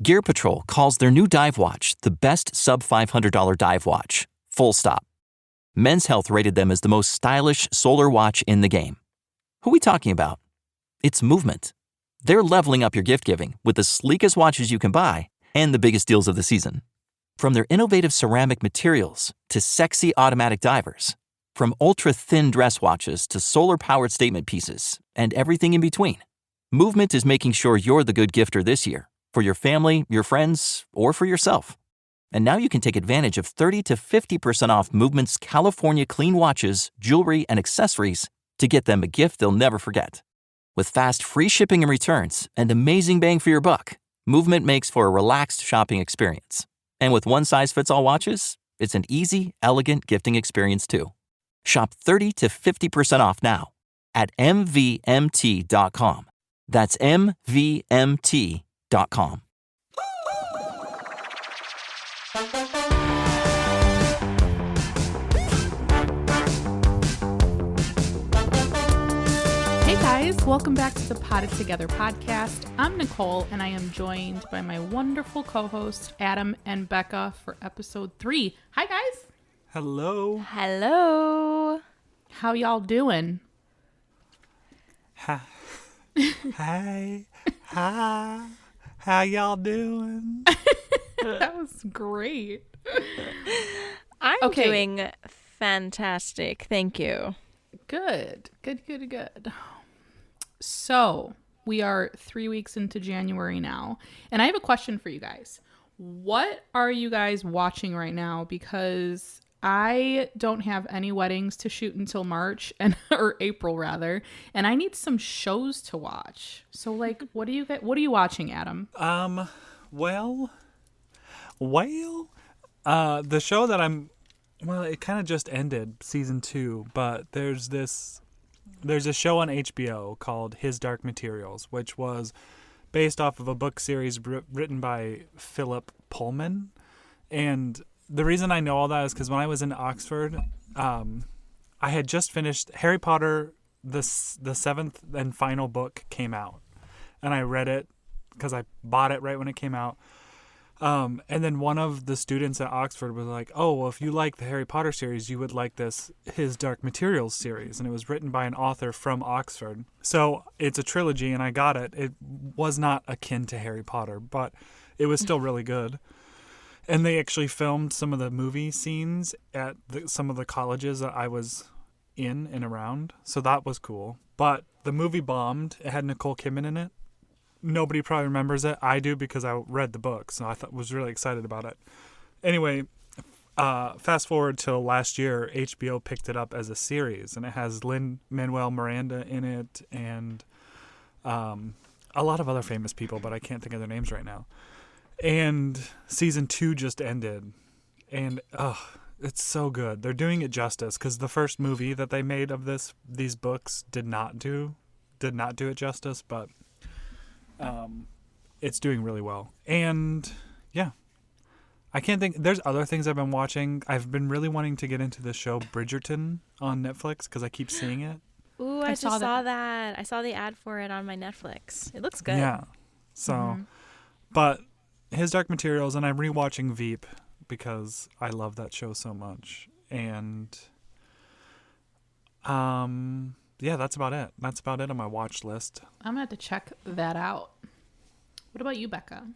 Gear Patrol calls their new dive watch the best sub-$500 dive watch. Full stop. Men's Health rated them as the most stylish solar watch in the game. Who are we talking about? It's Movement. They're leveling up your gift giving with the sleekest watches you can buy and the biggest deals of the season. From their innovative ceramic materials to sexy automatic divers, from ultra-thin dress watches to solar-powered statement pieces, and everything in between, Movement is making sure you're the good gifter this year for your family, your friends, or for yourself. And now you can take advantage of 30 to 50% off Movement's California clean watches, jewelry, and accessories to get them a gift they'll never forget. With fast, free shipping and returns and amazing bang for your buck, Movement makes for a relaxed shopping experience. And with one-size-fits-all watches, it's an easy, elegant gifting experience too. Shop 30 to 50% off now at mvmt.com. That's mvmt.com. Hey guys, welcome back to the Potted Together podcast. I'm Nicole and I am joined by my wonderful co-hosts Adam and Becca for episode 3. Hi guys. Hello. Hello. How y'all doing? Hi. Hi. Hi. How y'all doing? That was great. I'm doing fantastic. Thank you. Good. So, we are 3 weeks into January now, and I have a question for you guys. What are you guys watching right now? Because I don't have any weddings to shoot until March or April rather, and I need some shows to watch. So like, what are you watching, Adam? Well, the show that it kind of just ended season 2, but there's a show on HBO called His Dark Materials, which was based off of a book series written by Philip Pullman. And the reason I know all that is because when I was in Oxford, I had just finished Harry Potter, the 7th and final book came out. And I read it because I bought it right when it came out. And then one of the students at Oxford was like, oh, well, if you like the Harry Potter series, you would like this His Dark Materials series. And it was written by an author from Oxford. So it's a trilogy, and I got it. It was not akin to Harry Potter, but it was still really good. And they actually filmed some of the movie scenes at some of the colleges that I was in and around. So that was cool. But the movie bombed. It had Nicole Kidman in it. Nobody probably remembers it. I do because I read the book, so I was really excited about it. Anyway, fast forward till last year, HBO picked it up as a series, and it has Lin-Manuel Miranda in it and a lot of other famous people, but I can't think of their names right now. And season 2 just ended, and it's so good. They're doing it justice because the first movie that they made of these books did not do it justice, but it's doing really well. And yeah, I can't think. There's other things I've been watching. I've been really wanting to get into the show Bridgerton on Netflix because I keep seeing it. Ooh, I just saw that. I saw the ad for it on my Netflix. It looks good. Yeah. So, but His Dark Materials, and I'm rewatching Veep because I love that show so much. And yeah, that's about it. That's about it on my watch list. I'm gonna have to check that out. What about you, Becca?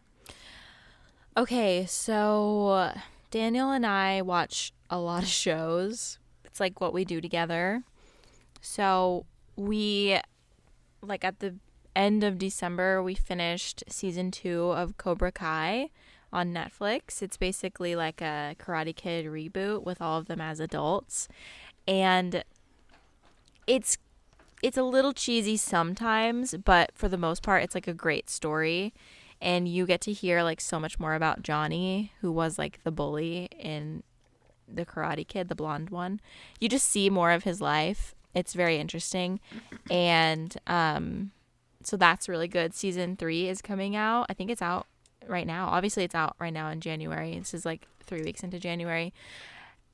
Okay, so Daniel and I watch a lot of shows. It's like what we do together. So we, like at the end of December, we finished season 2 of Cobra Kai on Netflix. It's basically like a Karate Kid reboot with all of them as adults. And it's a little cheesy sometimes, but for the most part, it's like a great story. And you get to hear like so much more about Johnny, who was like the bully in the Karate Kid, the blonde one. You just see more of his life. It's very interesting. And so that's really good. Season 3 is coming out. I think it's out right now. Obviously, it's out right now in January. This is like 3 weeks into January.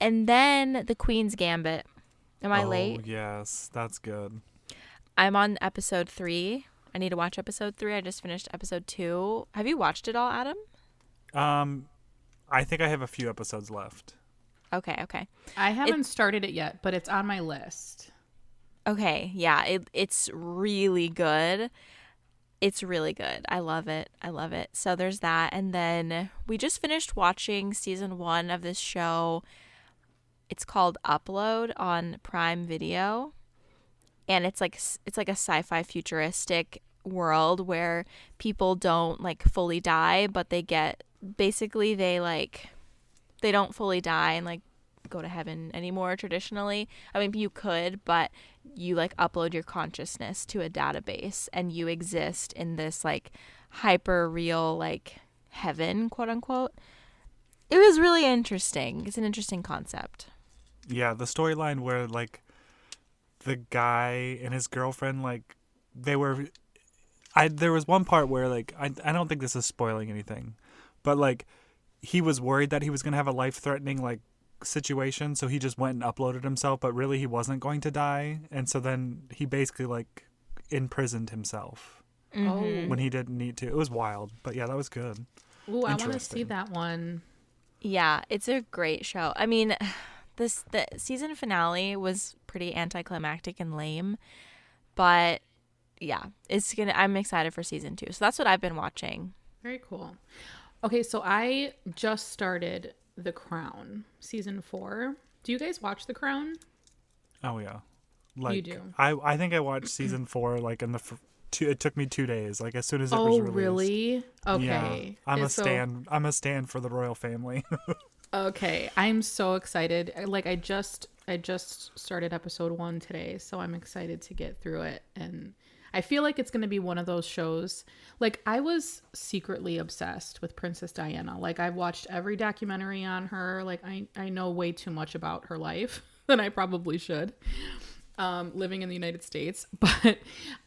And then The Queen's Gambit. Am I late? Oh, yes. That's good. I'm on episode 3. I need to watch episode 3. I just finished episode 2. Have you watched it all, Adam? I think I have a few episodes left. Okay. I haven't started it yet, but it's on my list. Okay, yeah, it's really good. It's really good. I love it. So there's that. And then we just finished watching season 1 of this show. It's called Upload on Prime Video. And it's like a sci-fi futuristic world where people don't like fully die, but they don't fully die and like go to heaven anymore traditionally. I mean, you could, but you like upload your consciousness to a database and you exist in this like hyper real like heaven, quote unquote. It was really interesting. It's an interesting concept. Yeah, the storyline where like the guy and his girlfriend, like there was one part where like I don't think this is spoiling anything, but like he was worried that he was going to have a life-threatening like situation, so he just went and uploaded himself, but really he wasn't going to die, and so then he basically like imprisoned himself when he didn't need to. It was wild, but yeah, that was good. Ooh, I want to see that one. Yeah, it's a great show. I mean, the season finale was pretty anticlimactic and lame, but yeah, I'm excited for season 2. So that's what I've been watching. Very cool. Okay, so I just started The Crown season 4. Do you guys watch The Crown? Oh yeah, like you do. I think I watched season 4 like in it took me 2 days, like as soon as it was released. Oh really? Okay. Yeah, I'm a stan for the royal family. Okay, I'm so excited. Like I just started episode 1 today, so I'm excited to get through it, and I feel like it's going to be one of those shows. Like I was secretly obsessed with Princess Diana. Like I've watched every documentary on her. Like I know way too much about her life than I probably should, living in the United States. But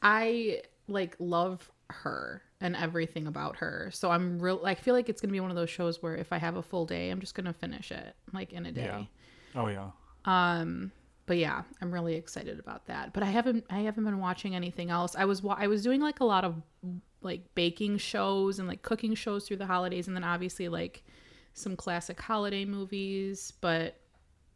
I like love her and everything about her. So I feel like it's going to be one of those shows where if I have a full day, I'm just going to finish it like in a day. Yeah. Oh yeah. But yeah, I'm really excited about that. But I haven't been watching anything else. I was doing like a lot of like baking shows and like cooking shows through the holidays, and then obviously like some classic holiday movies, but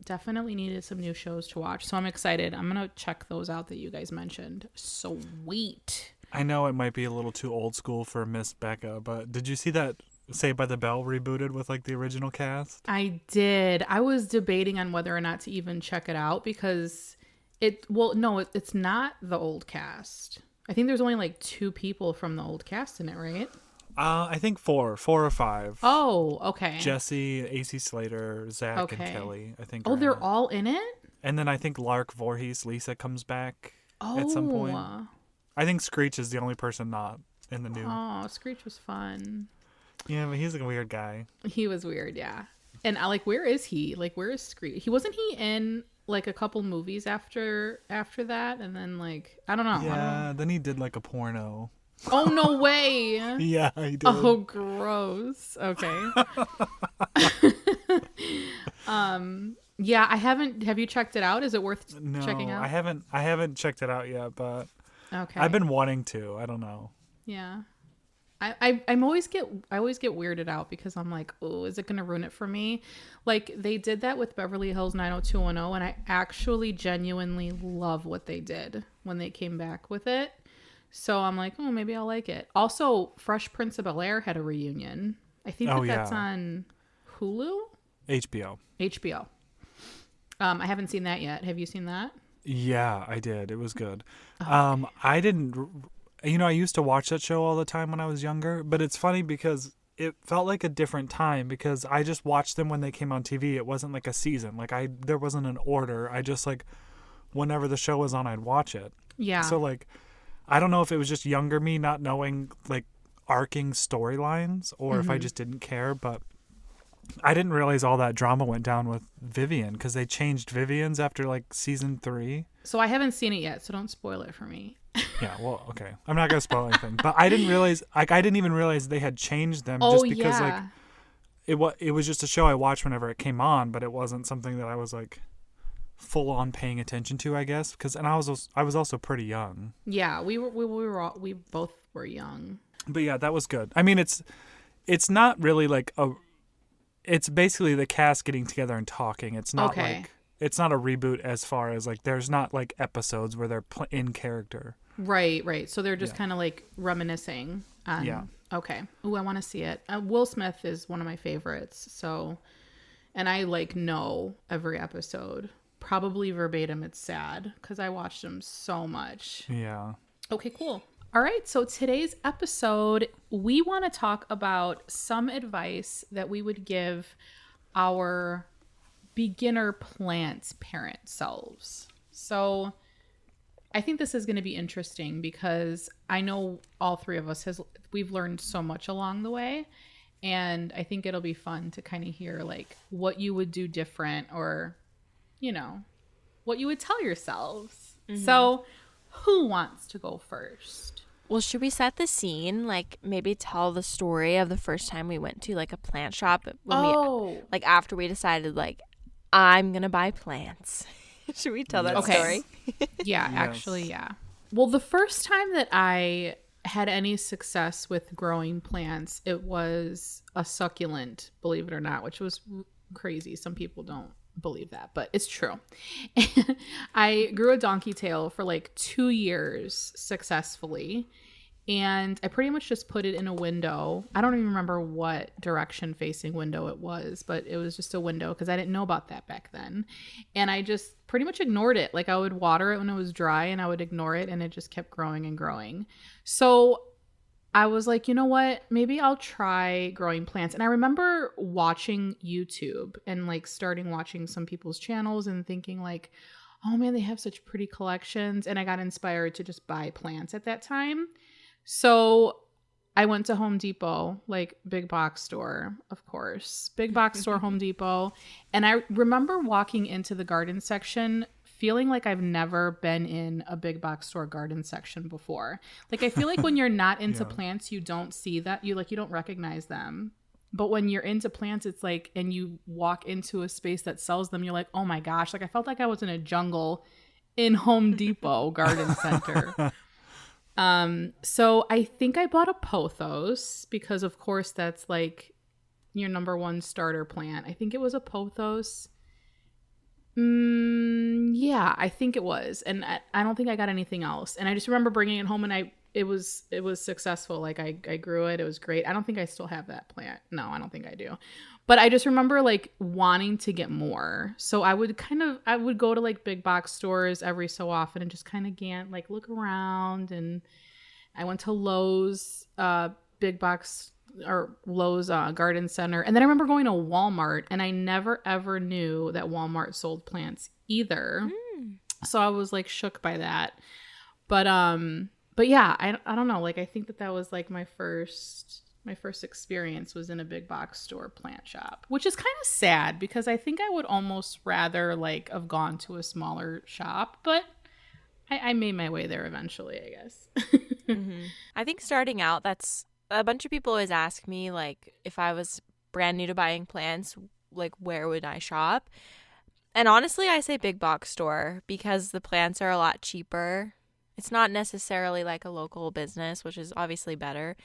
definitely needed some new shows to watch. So I'm excited. I'm going to check those out that you guys mentioned. Sweet. I know it might be a little too old school for Miss Becca, but did you see that Saved by the Bell rebooted with like the original cast? I did. I was debating on whether or not to even check it out because it's not the old cast. I think there's only like 2 people from the old cast in it, right? I think 4 or 5. Oh, okay. Jesse, AC Slater, Zach, and Kelly, I think. Oh, they're all in it? And then I think Lark Voorhees, Lisa comes back at some point. I think Screech is the only person not in the new. Oh, Screech was fun. Yeah, but he's a weird guy. He was weird, yeah. And I like, where is he? Like, where is Screech? Wasn't he in like a couple movies after that? And then like, I don't know. Yeah, then he did like a porno. Oh, no way. Yeah, he did. Oh, gross. Okay. Yeah, I haven't. Have you checked it out? Is it worth checking out? I haven't checked it out yet, but okay. I've been wanting to. I don't know. Yeah. I always get weirded out because I'm like, oh, is it going to ruin it for me? Like they did that with Beverly Hills 90210, and I actually genuinely love what they did when they came back with it. So I'm like, oh, maybe I'll like it. Also, Fresh Prince of Bel-Air had a reunion. I think that's on Hulu? HBO. I haven't seen that yet. Have you seen that? Yeah, I did. It was good. Okay. I didn't... I used to watch that show all the time when I was younger, but it's funny because it felt like a different time because I just watched them when they came on TV. It wasn't like a season. Like there wasn't an order. I just like, whenever the show was on, I'd watch it. Yeah. So like, I don't know if it was just younger me not knowing like arcing storylines or if I just didn't care, but I didn't realize all that drama went down with Vivian because they changed Vivian's after like season 3. So I haven't seen it yet, so don't spoil it for me. Yeah, well, okay. I'm not going to spoil anything. But I didn't realize, like, I didn't even realize they had changed them just because, like, it was just a show I watched whenever it came on, but it wasn't something that I was, like, full on paying attention to, I guess, and I was also pretty young. Yeah, we both were young. But yeah, that was good. I mean, it's not really like it's basically the cast getting together and talking. It's not like it's not a reboot as far as like there's not like episodes where they're in character. Right. So they're just kind of like reminiscing. Yeah. Okay. Ooh, I want to see it. Will Smith is one of my favorites. So, and I like know every episode. Probably verbatim. It's sad because I watched them so much. Yeah. Okay, cool. All right. So today's episode, we want to talk about some advice that we would give our beginner plant parent selves. So I think this is going to be interesting because I know all three of us we've learned so much along the way. And I think it'll be fun to kind of hear like what you would do different or, you know, what you would tell yourselves. Mm-hmm. So who wants to go first? Well, should we set the scene? Like maybe tell the story of the first time we went to like a plant shop like after we decided like I'm going to buy plants. Should we tell that story? Yeah, yes. Actually, yeah. Well, the first time that I had any success with growing plants, it was a succulent, believe it or not, which was crazy. Some people don't believe that, but it's true. I grew a donkey tail for like 2 years successfully. And I pretty much just put it in a window. I don't even remember what direction facing window it was, but it was just a window because I didn't know about that back then. And I just pretty much ignored it. Like I would water it when it was dry and I would ignore it and it just kept growing and growing. So I was like, you know what? Maybe I'll try growing plants. And I remember watching YouTube and like starting watching some people's channels and thinking like, oh man, they have such pretty collections. And I got inspired to just buy plants at that time. So I went to Home Depot, like big box store, of course, big box store, Home Depot. And I remember walking into the garden section feeling like I've never been in a big box store garden section before. Like, I feel like when you're not into plants, you don't see that. You don't recognize them. But when you're into plants, it's like, and you walk into a space that sells them, you're like, oh my gosh. Like I felt like I was in a jungle in Home Depot garden center. So I think I bought a pothos because of course that's like your number one starter plant. I think it was a pothos. Yeah, I think it was. And I don't think I got anything else. And I just remember bringing it home and it was successful. Like I grew it. It was great. I don't think I still have that plant. No, I don't think I do. But I just remember like wanting to get more. So I would go to like big box stores every so often and just kind of like look around. And I went to Lowe's, big box or Lowe's garden center. And then I remember going to Walmart and I never ever knew that Walmart sold plants either. So I was like shook by that. But yeah, I don't know. Like I think that was like my first experience was in a big box store plant shop, which is kind of sad because I think I would almost rather like have gone to a smaller shop, but I made my way there eventually, I guess. Mm-hmm. I think starting out, that's a bunch of people always ask me like if I was brand new to buying plants, like where would I shop? And honestly, I say big box store because the plants are a lot cheaper. It's not necessarily like a local business, which is obviously better.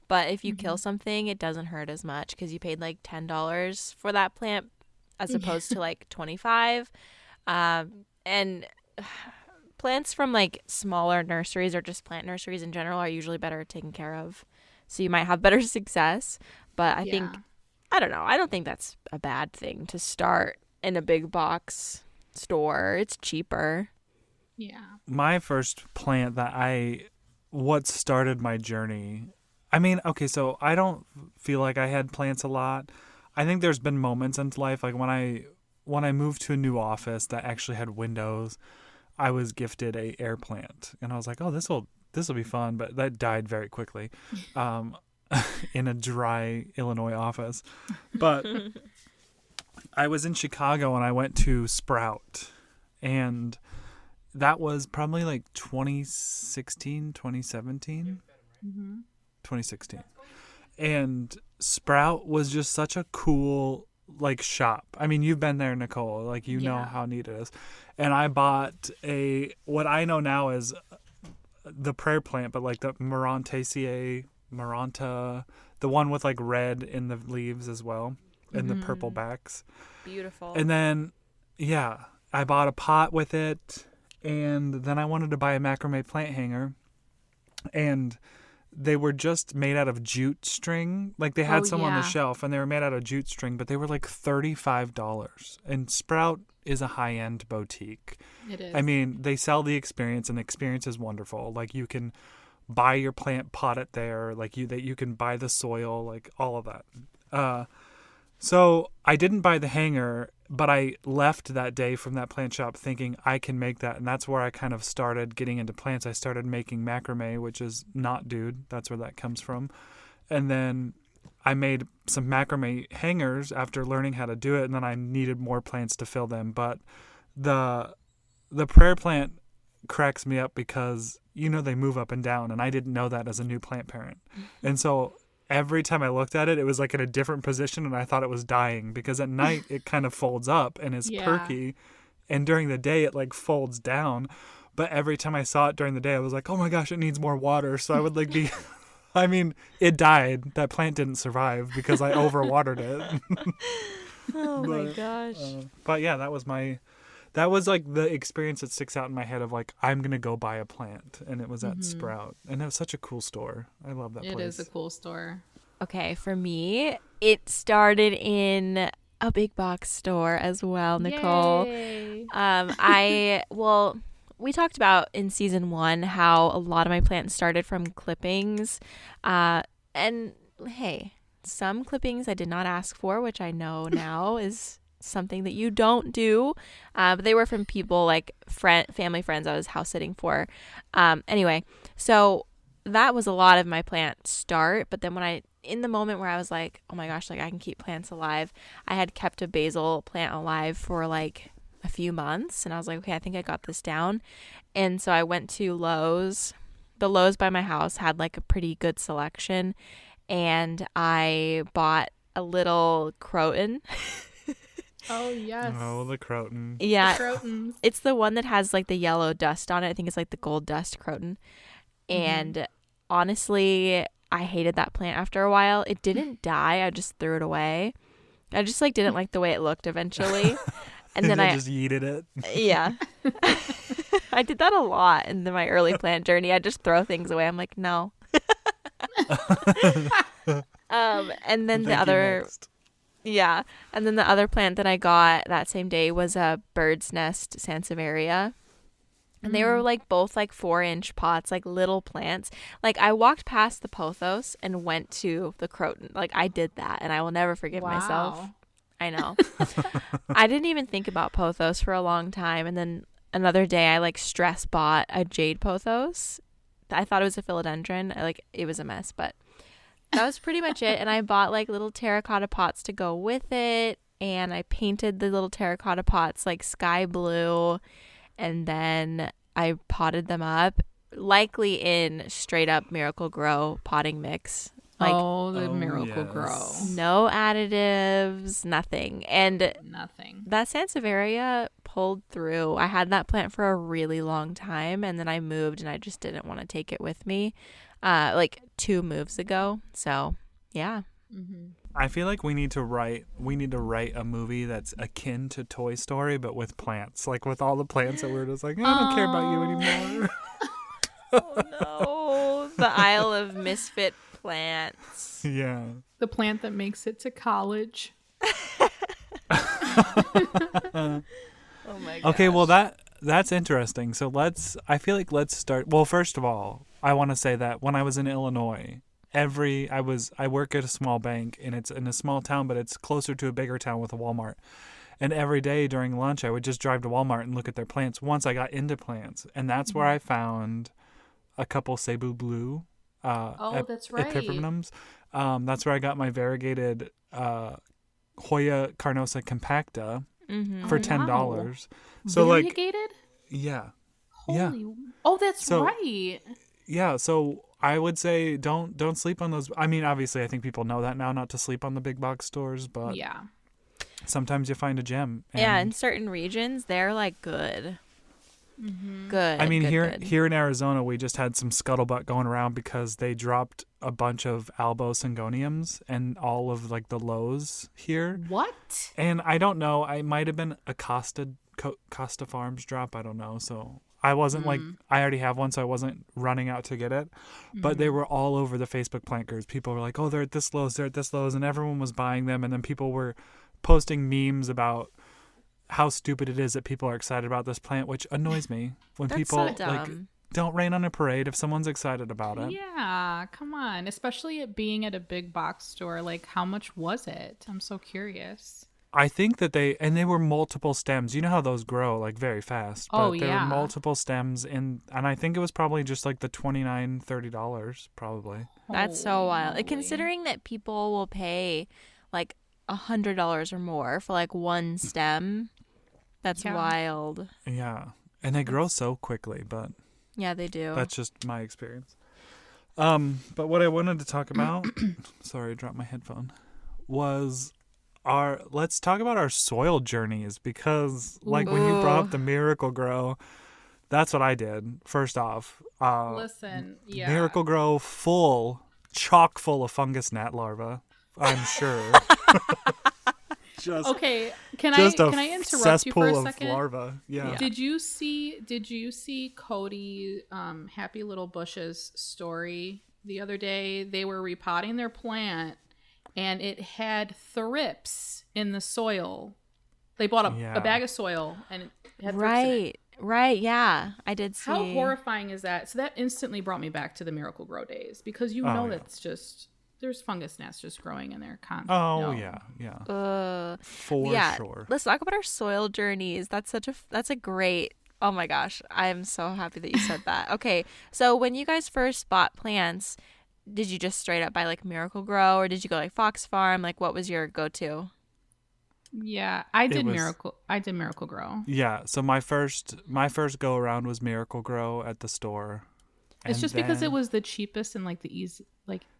But if you kill something, it doesn't hurt as much because you paid like $10 for that plant as opposed to like $25. And plants from like smaller nurseries or just plant nurseries in general are usually better taken care of. So you might have better success. But I think, I don't know. I don't think that's a bad thing to start in a big box store. It's cheaper. Yeah. My first plant what started my journey. I mean, okay, so I don't feel like I had plants a lot. I think there's been moments in life, like when I moved to a new office that actually had windows, I was gifted a air plant, and I was like, oh, this will be fun, but that died very quickly, in a dry Illinois office. But I was in Chicago and I went to Sprout, and that was probably like 2016, 2017. 2016. And Sprout was just such a cool like shop. I mean, you've been there, Nicole. Like, you know Yeah. how neat it is. And I bought what I know now is the prayer plant, but like the Maranta, the one with like red in the leaves as well, and the purple backs. Beautiful. And then, yeah, I bought a pot with it, and then I wanted to buy a macrame plant hanger, and they were just made out of jute string. Like, they had Oh, some on the yeah. shelf, and they were made out of jute string, but they were like $35. And Sprout is a high-end boutique. It is. I mean, they sell the experience, and the experience is wonderful. Like, you can buy your plant, pot it there. Like, you can buy the soil, like all of that. So I didn't buy the hanger, but I left that day from that plant shop thinking I can make that. And that's where I kind of started getting into plants. I started making macrame, which is not dude. That's where that comes from. And then I made some macrame hangers after learning how to do it. And then I needed more plants to fill them. But the prayer plant cracks me up because, they move up and down. And I didn't know that as a new plant parent. And so every time I looked at it, it was like in a different position, and I thought it was dying because at night it kind of folds up and is perky, and during the day it like folds down. But every time I saw it during the day, I was like, oh my gosh, it needs more water. So I would like be, I mean, it died. That plant didn't survive because I overwatered it. Oh my gosh. But yeah, that was like the experience that sticks out in my head of like, I'm going to go buy a plant. And it was at Sprout. And it was such a cool store. I love that place. It is a cool store. Okay, for me, it started in a big box store as well, Nicole. Yay. We talked about in season 1 how a lot of my plants started from clippings. And hey, some clippings I did not ask for, which I know now is something that you don't do, but they were from people like family friends I was house sitting for. Anyway, so that was a lot of my plant start. But then in the moment where I was like, oh my gosh, like I can keep plants alive, I had kept a basil plant alive for like a few months, and I was like, okay, I think I got this down. And so I went to Lowe's. The Lowe's by my house had like a pretty good selection, and I bought a little croton. Oh, yes. Oh, the croton. Yeah. The crotons. It's the one that has like the yellow dust on it. I think it's like the gold dust croton. And honestly, I hated that plant after a while. It didn't die. I just threw it away. I just like didn't like the way it looked eventually. And then I just yeeted it. Yeah. I did that a lot in my early plant journey. I just throw things away. I'm like, no. And then the other Yeah. And then the other plant that I got that same day was a bird's nest sansevieria. And they were like both like 4-inch pots, like little plants. Like I walked past the pothos and went to the croton. Like I did that, and I will never forgive myself. I know. I didn't even think about pothos for a long time. And then another day I like stress bought a jade pothos. I thought it was a philodendron. It was a mess, but that was pretty much it. And I bought like little terracotta pots to go with it. And I painted the little terracotta pots like sky blue. And then I potted them up, likely in straight up Miracle Grow potting mix. The Miracle yes. Grow. No additives, nothing. And Nothing. that sansevieria pulled through. I had that plant for a really long time, and then I moved and I just didn't want to take it with me like 2 moves ago. So, yeah. Mm-hmm. I feel like we need to write a movie that's akin to Toy Story, but with plants. Like with all the plants that we're just like, I don't care about you anymore. Oh, no. The Isle of Misfit Plants. Yeah. The plant that makes it to college. Oh my god. Okay, well that's interesting. So let's start. Well, first of all, I want to say that when I was in Illinois, I work at a small bank, and it's in a small town, but it's closer to a bigger town with a Walmart. And every day during lunch, I would just drive to Walmart and look at their plants once I got into plants. And that's where I found a couple Cebu Blue That's right. epipremnums. That's where I got my variegated Hoya carnosa compacta for $10. Wow. So Variegated? yeah. Holy. Oh, that's So- right. Yeah, so I would say don't sleep on those. I mean, obviously, I think people know that now, not to sleep on the big box stores, but Yeah. sometimes you find a gem. Yeah, And in certain regions, they're like good. Good. I mean, good. here in Arizona, we just had some scuttlebutt going around because they dropped a bunch of albo syngoniums and all of like the lows here. What? And I don't know. I might have been a Costa Farms drop. I don't know. So I wasn't like, I already have one, so I wasn't running out to get it. But they were all over the Facebook plant groups. People were like, oh, they're at this lows, they're at this lows. And everyone was buying them. And then people were posting memes about how stupid it is that people are excited about this plant, which annoys me. When That's people so dumb. like don't rain on a parade if someone's excited about it. Yeah, come on. Especially it being at a big box store. Like, how much was it? I'm so curious. I think that they were multiple stems. You know how those grow like very fast. But Oh, there yeah. were multiple stems and I think it was probably just like the $29-$30 probably. That's so Holy wild. moly. Considering that people will pay like $100 or more for like one stem, that's Yeah. wild. Yeah. And they grow so quickly, but Yeah, they do. that's just my experience. But what I wanted to talk about, sorry, I dropped my headphone, was let's talk about our soil journeys, because like when you brought up the Miracle Grow, that's what I did. First off, Listen, yeah. Miracle Grow chock full of fungus gnat larvae, I'm sure. Just Okay, can just a I interrupt you for a cesspool second? of larvae. Yeah. Did you see Cody Happy Little Bush's story the other day? They were repotting their plant and it had thrips in the soil. They bought a bag of soil and it had thrips in it. Right, yeah. I did see. How horrifying is that? So that instantly brought me back to the Miracle Grow days, because that's just, there's fungus gnats just growing in there constantly. Oh, yeah. For sure. Let's talk about our soil journeys. That's a great. Oh my gosh, I'm so happy that you said that. Okay, so when you guys first bought plants, did you just straight up buy like Miracle Grow, or did you go like Fox Farm? Like, what was your go-to? Yeah, I did Miracle Grow. Yeah, so my first go around was Miracle Grow at the store. It's just because it was the cheapest and like the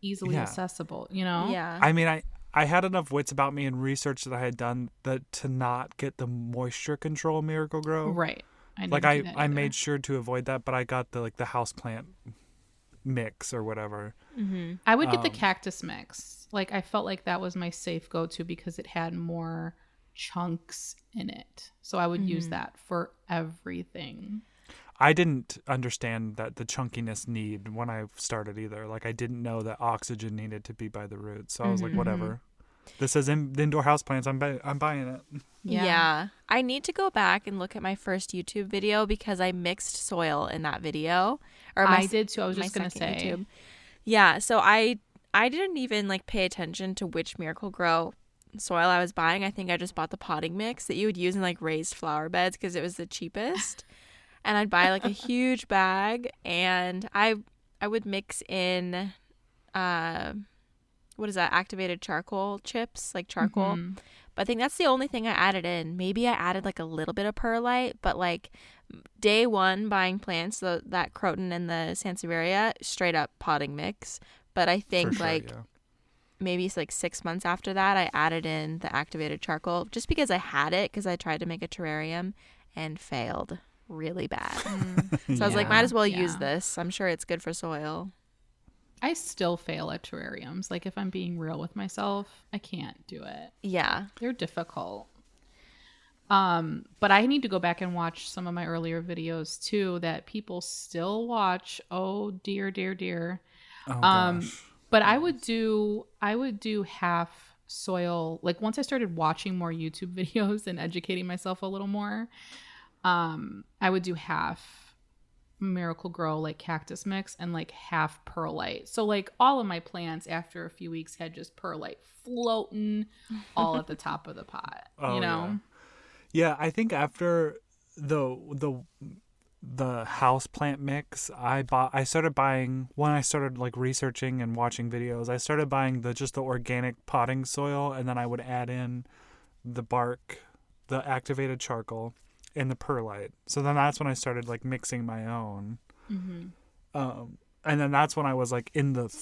easily Yeah. accessible, you know? Yeah. I mean, I had enough wits about me and research that I had done that to not get the moisture control Miracle Grow. Right. I made sure to avoid that, but I got the houseplant mix or whatever. Mm-hmm. I would get the cactus mix. Like, I felt like that was my safe go-to because it had more chunks in it. So I would use that for everything. I didn't understand that the chunkiness need when I started either. Like, I didn't know that oxygen needed to be by the roots. So I was like, whatever. This is indoor houseplants. I'm buying it. Yeah. I need to go back and look at my first YouTube video because I mixed soil in that video. I did too. I was just my going to second say. YouTube. Yeah. So I didn't even like pay attention to which Miracle Grow soil I was buying. I think I just bought the potting mix that you would use in like raised flower beds because it was the cheapest. And I'd buy like a huge bag, and I would mix in what is that, activated charcoal chips, like charcoal. But I think that's the only thing I added in. Maybe I added like a little bit of perlite, but like day one buying plants, that croton and the sansevieria, straight up potting mix. But I think maybe it's like 6 months after that, I added in the activated charcoal just because I had it, because I tried to make a terrarium and failed really bad. So I was like, might as well use this. I'm sure it's good for soil. I still fail at terrariums. Like, if I'm being real with myself, I can't do it. Yeah. They're difficult. But I need to go back and watch some of my earlier videos too that people still watch. Oh dear, dear, dear. Oh, gosh. But I would do half soil. Like, once I started watching more YouTube videos and educating myself a little more, I would do half Miracle Grow, like cactus mix, and like half perlite. So like all of my plants after a few weeks had just perlite floating all at the top of the pot. Oh, you know? Yeah, I think after the house plant mix, I started buying, when I started like researching and watching videos, I started buying the organic potting soil, and then I would add in the bark, the activated charcoal, and the perlite. So then that's when I started like mixing my own. And then that's when I was like in the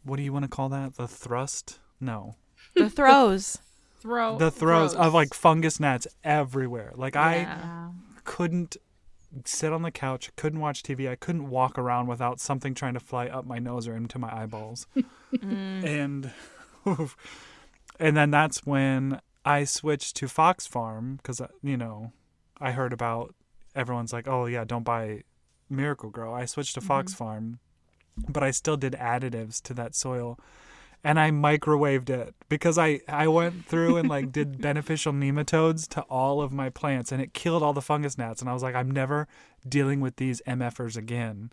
what do you want to call that? The thrust? No. The throws. the throws of like fungus gnats everywhere. Like I couldn't sit on the couch, couldn't watch TV, I couldn't walk around without something trying to fly up my nose or into my eyeballs. And then that's when I switched to Fox Farm because, I heard about everyone's like, oh yeah, don't buy Miracle Grow. I switched to Fox Farm, but I still did additives to that soil. And I microwaved it because I went through and like did beneficial nematodes to all of my plants, and it killed all the fungus gnats. And I was like, I'm never dealing with these MFers again.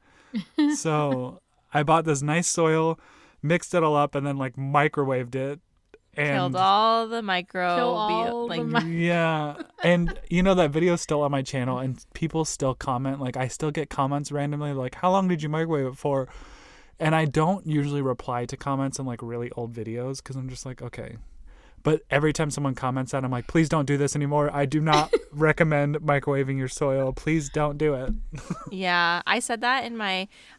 So I bought this nice soil, mixed it all up, and then like microwaved it. And killed all the yeah. And that video's still on my channel, and people still comment. Like I still get comments randomly like, how long did you microwave it for? And I don't usually reply to comments in like really old videos because I'm just like, okay. But every time someone comments that, I'm like, please don't do this anymore. I do not recommend microwaving your soil. Please don't do it. Yeah, I said that in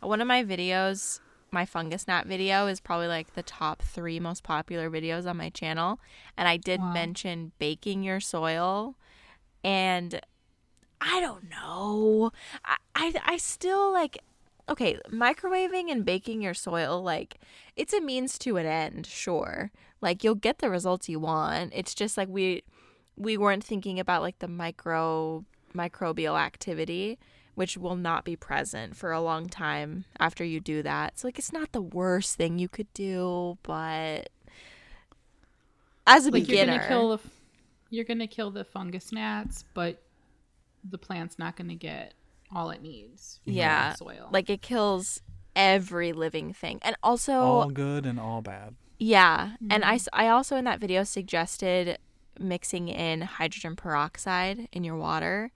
one of my videos. My fungus gnat video is probably like the top 3 most popular videos on my channel. And I did mention baking your soil. And I don't know. I still like... Okay, microwaving and baking your soil, like, it's a means to an end, sure. Like, you'll get the results you want. It's just, like, we weren't thinking about, like, the microbial activity, which will not be present for a long time after you do that. So, like, it's not the worst thing you could do, but as a beginner... You're going to kill the fungus gnats, but the plant's not going to get... all it needs. Yeah. Soil. Like it kills every living thing. And also all good and all bad. Yeah. And I also in that video suggested mixing in hydrogen peroxide in your water,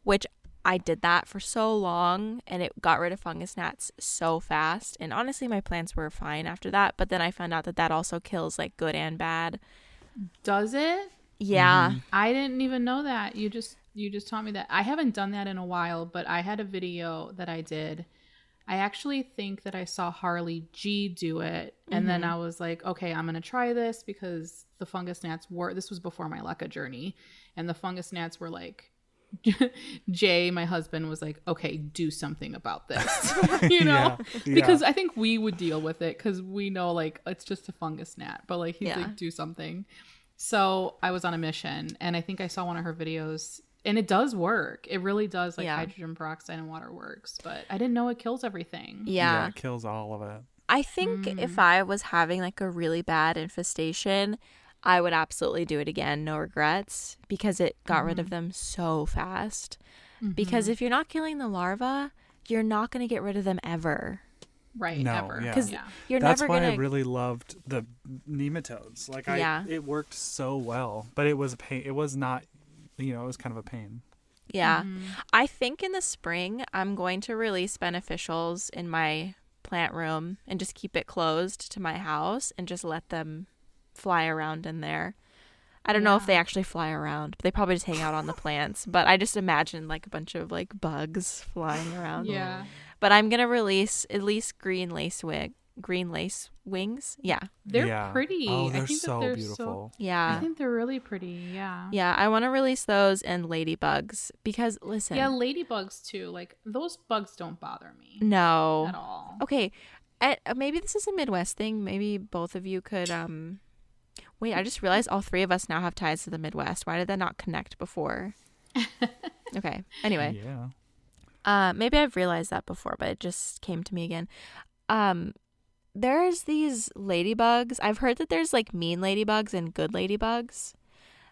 which I did that for so long and it got rid of fungus gnats so fast. And honestly, my plants were fine after that. But then I found out that also kills like good and bad. Does it? Yeah. I didn't even know that. You just taught me that. I haven't done that in a while, but I had a video that I did. I actually think that I saw Harley G do it. And then I was like, okay, I'm going to try this because the fungus gnats this was before my LECA journey. And the fungus gnats were like, Jay, my husband, was like, okay, do something about this. Yeah. Because I think we would deal with it because we know like it's just a fungus gnat. But like he's like, do something. So I was on a mission and I think I saw one of her videos. And it does work. It really does. Like hydrogen peroxide and water works. But I didn't know it kills everything. Yeah. It kills all of it. I think if I was having like a really bad infestation, I would absolutely do it again. No regrets. Because it got rid of them so fast. Because if you're not killing the larva, you're not going to get rid of them ever. Right. No, ever. Because you're that's never why going to... I really loved the nematodes. Like it worked so well. But it was a pain. It was not... it was kind of a pain. Yeah. I think in the spring, I'm going to release beneficials in my plant room and just keep it closed to my house and just let them fly around in there. I don't know if they actually fly around. They probably just hang out on the plants. But I just imagine like a bunch of like bugs flying around. Yeah. But I'm going to release at least green lace wings. Yeah. They're pretty. Oh, they're I think so they're beautiful. Yeah. I think they're really pretty. Yeah. Yeah. I want to release those and ladybugs because listen. Yeah, ladybugs too. Like those bugs don't bother me. No. At all. Okay. Maybe this is a Midwest thing. Maybe both of you could wait, I just realized all 3 of us now have ties to the Midwest. Why did that not connect before? Okay. Anyway. Yeah. Maybe I've realized that before, but it just came to me again. There's these ladybugs. I've heard that there's like mean ladybugs and good ladybugs.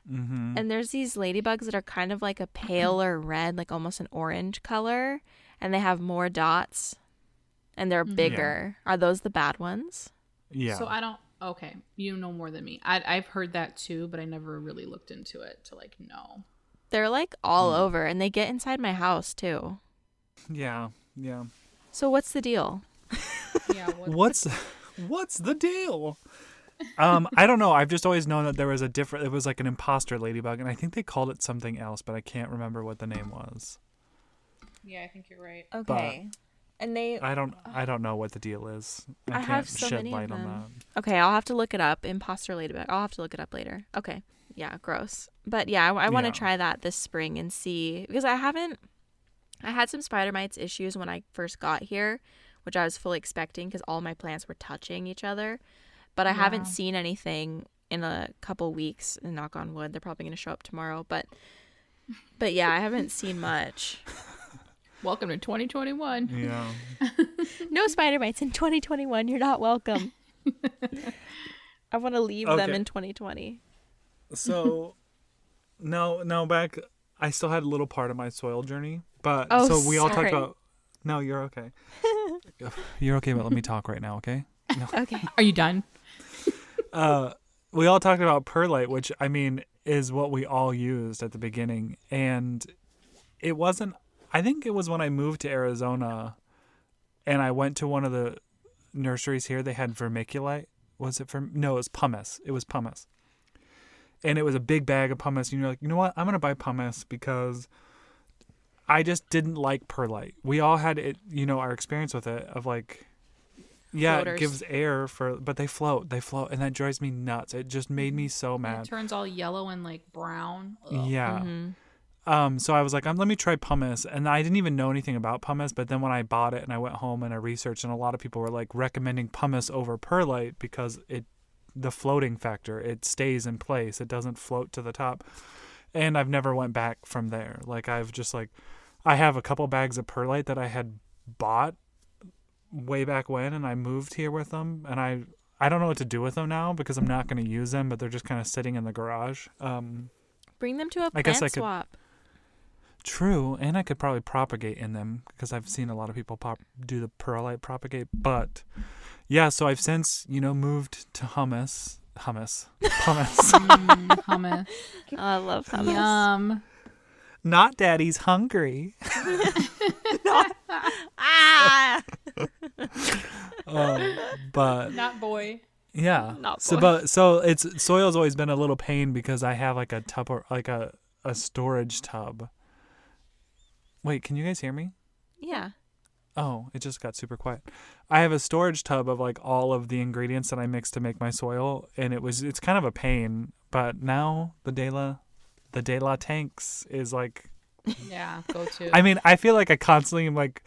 And there's these ladybugs that are kind of like a paler red, like almost an orange color. And they have more dots. And they're bigger. Are those the bad ones? Yeah. So okay, you know more than me. I've heard that too, but I never really looked into it to like know. They're like all over and they get inside my house too. Yeah. Yeah. So what's the deal? Yeah. What's the deal? I don't know. I've just always known that there was it was like an imposter ladybug, and I think they called it something else, but I can't remember what the name was. Yeah, I think you're right. Okay. And they I don't know what the deal is. I have can't so shed many light of on them. that. Okay, I'll have to look it up. Imposter Ladybug. I'll have to look it up later. Okay. Yeah, gross. But yeah, I want to Yeah. try that this spring and see, because I had some spider mites issues when I first got here, which I was fully expecting because all my plants were touching each other. But I haven't seen anything in a couple weeks, and knock on wood, they're probably going to show up tomorrow. But yeah, I haven't seen much. Welcome to 2021. Yeah. No spider mites in 2021. You're not welcome. I want to leave them Okay. in 2020. So, no, back. I still had a little part of my soil journey, but Oh, so we all talked sorry. about. No, you're okay. You're okay, but let me talk right now, okay? No. Okay. Are you done? We all talked about perlite, which I mean is what we all used at the beginning, and it wasn't. I think it was when I moved to Arizona, and I went to one of the nurseries here. They had vermiculite. Was it no? It was pumice. It was pumice, and it was a big bag of pumice. And you're like, you know what? I'm gonna buy pumice because I just didn't like perlite. We all had it, our experience with it of like, yeah, Floaters. it gives air but they float, and that drives me nuts. It just made me so mad. It turns all yellow and like brown. Ugh. Yeah. Mm-hmm. So I was like, let me try pumice, and I didn't even know anything about pumice. But then when I bought it and I went home and I researched, and a lot of people were like recommending pumice over perlite because the floating factor, it stays in place, it doesn't float to the top. And I've never went back from there. Like I have a couple bags of perlite that I had bought way back when, and I moved here with them, and I don't know what to do with them now because I'm not going to use them, but they're just kind of sitting in the garage. Bring them to a I guess plant I could- swap. True, and I could probably propagate in them because I've seen a lot of people do the perlite propagate. But yeah, so I've since moved to pumice. Hummus. Oh, I love hummus. Yum. Not Daddy's hungry. Ah! But Not boy. yeah. Not So boy. soil's always been a little pain because I have like a tub or like a storage tub. Wait, can you guys hear me? Yeah. Oh, it just got super quiet. I have a storage tub of like all of the ingredients that I mix to make my soil, and it's kind of a pain. But now the De La Tanks is like, Yeah, go to. I mean, I feel like I constantly am like,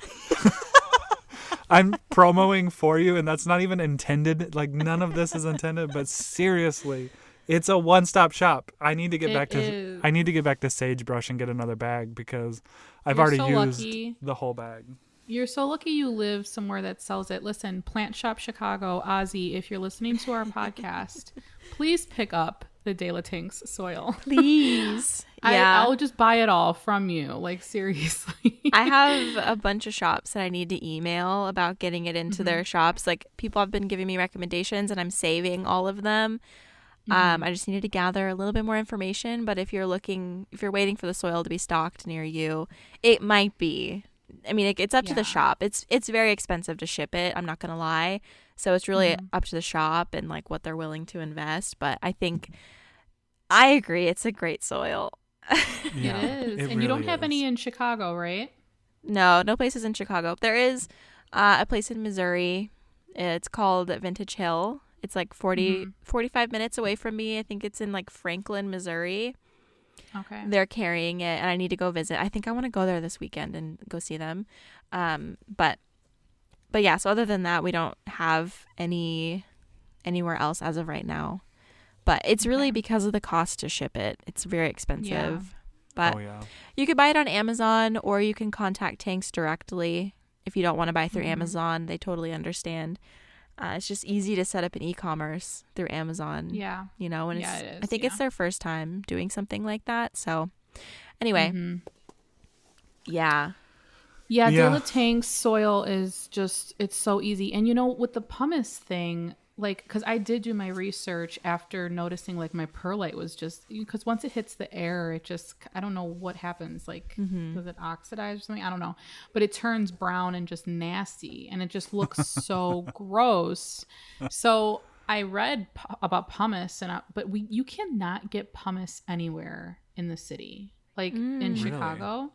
I'm promoting for you, and that's not even intended. Like none of this is intended, but seriously, it's a one-stop shop. I need to get back to sagebrush and get another bag because I've You're already so used lucky. the whole bag. You're so lucky you live somewhere that sells it. Listen, Plant Shop Chicago, Ozzy, if you're listening to our podcast, please pick up the De La Tanks soil. Please. Yeah. I'll just buy it all from you. Like, seriously. I have a bunch of shops that I need to email about getting it into their shops. Like, people have been giving me recommendations, and I'm saving all of them. I just needed to gather a little bit more information. But if you're waiting for the soil to be stocked near you, it might be. I mean, it's up to the shop. It's very expensive to ship it. I'm not gonna lie. So it's really up to the shop and like what they're willing to invest. But I think I agree. It's a great soil. Yeah, It is. it And you don't really have is. any in Chicago, right? No places in Chicago. There is a place in Missouri. It's called Vintage Hill. It's like 45 minutes away from me. I think it's in like Franklin, Missouri. Okay. They're carrying it, and I need to go visit. I think I want to go there this weekend and go see them. But yeah, so other than that, we don't have anywhere else as of right now. But it's really because of the cost to ship it. It's very expensive. Yeah. But Oh yeah. you could buy it on Amazon, or you can contact Tanks directly if you don't want to buy through Amazon. They totally understand. It's just easy to set up an e-commerce through Amazon. Yeah. And Yeah, it is, I think it's their first time doing something like that. So anyway, yeah. Yeah, Yeah. De La Tank's soil is just, it's so easy. And with the pumice thing, like, because I did do my research after noticing like my perlite was just, because once it hits the air, it just, I don't know what happens. Like, does it oxidize or something? I don't know. But it turns brown and just nasty, and it just looks so gross. So I read about pumice, but you cannot get pumice anywhere in the city, like in Chicago.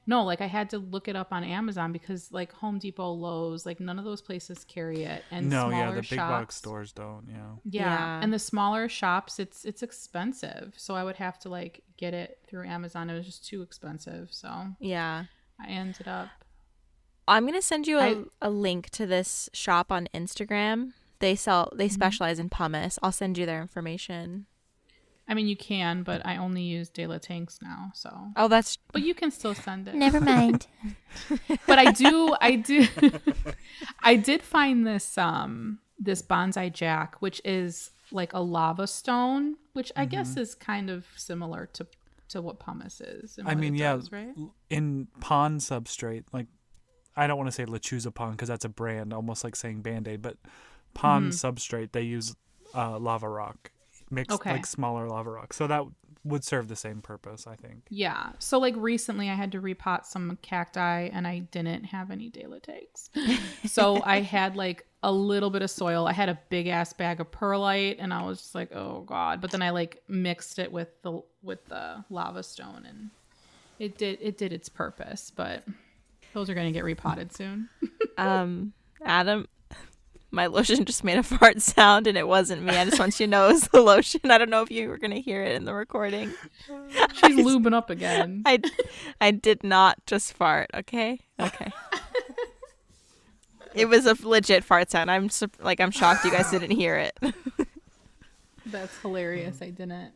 No, like I had to look it up on Amazon because like Home Depot, Lowe's, like none of those places carry it. And No, smaller yeah, the big shops, box stores don't. Yeah. Yeah. And the smaller shops, it's expensive. So I would have to like get it through Amazon. It was just too expensive. So Yeah. I ended up. I'm going to send you a link to this shop on Instagram. They specialize in pumice. I'll send you their information. I mean, you can, but I only use De La Tanks now. So. Oh, But you can still send it. Never mind. But I did find this this bonsai jack, which is like a lava stone, which I guess is kind of similar to what pumice is. And I what mean, it yeah, does, right? in pond substrate, like I don't want to say Lechuza pond because that's a brand, almost like saying Band-Aid, but pond substrate, they use lava rock, mixed like smaller lava rock. So that would serve the same purpose, I think. Yeah. So like recently I had to repot some cacti and I didn't have any De La Tanks. So I had like a little bit of soil. I had a big ass bag of perlite and I was just like, oh God. But then I like mixed it with the lava stone and it did its purpose, but those are going to get repotted soon. Adam, my lotion just made a fart sound and it wasn't me. I just want you to know it was the lotion. I don't know if you were going to hear it in the recording. She's lubing up again. I did not just fart, okay? Okay. It was a legit fart sound. I'm shocked you guys didn't hear it. That's hilarious. I didn't.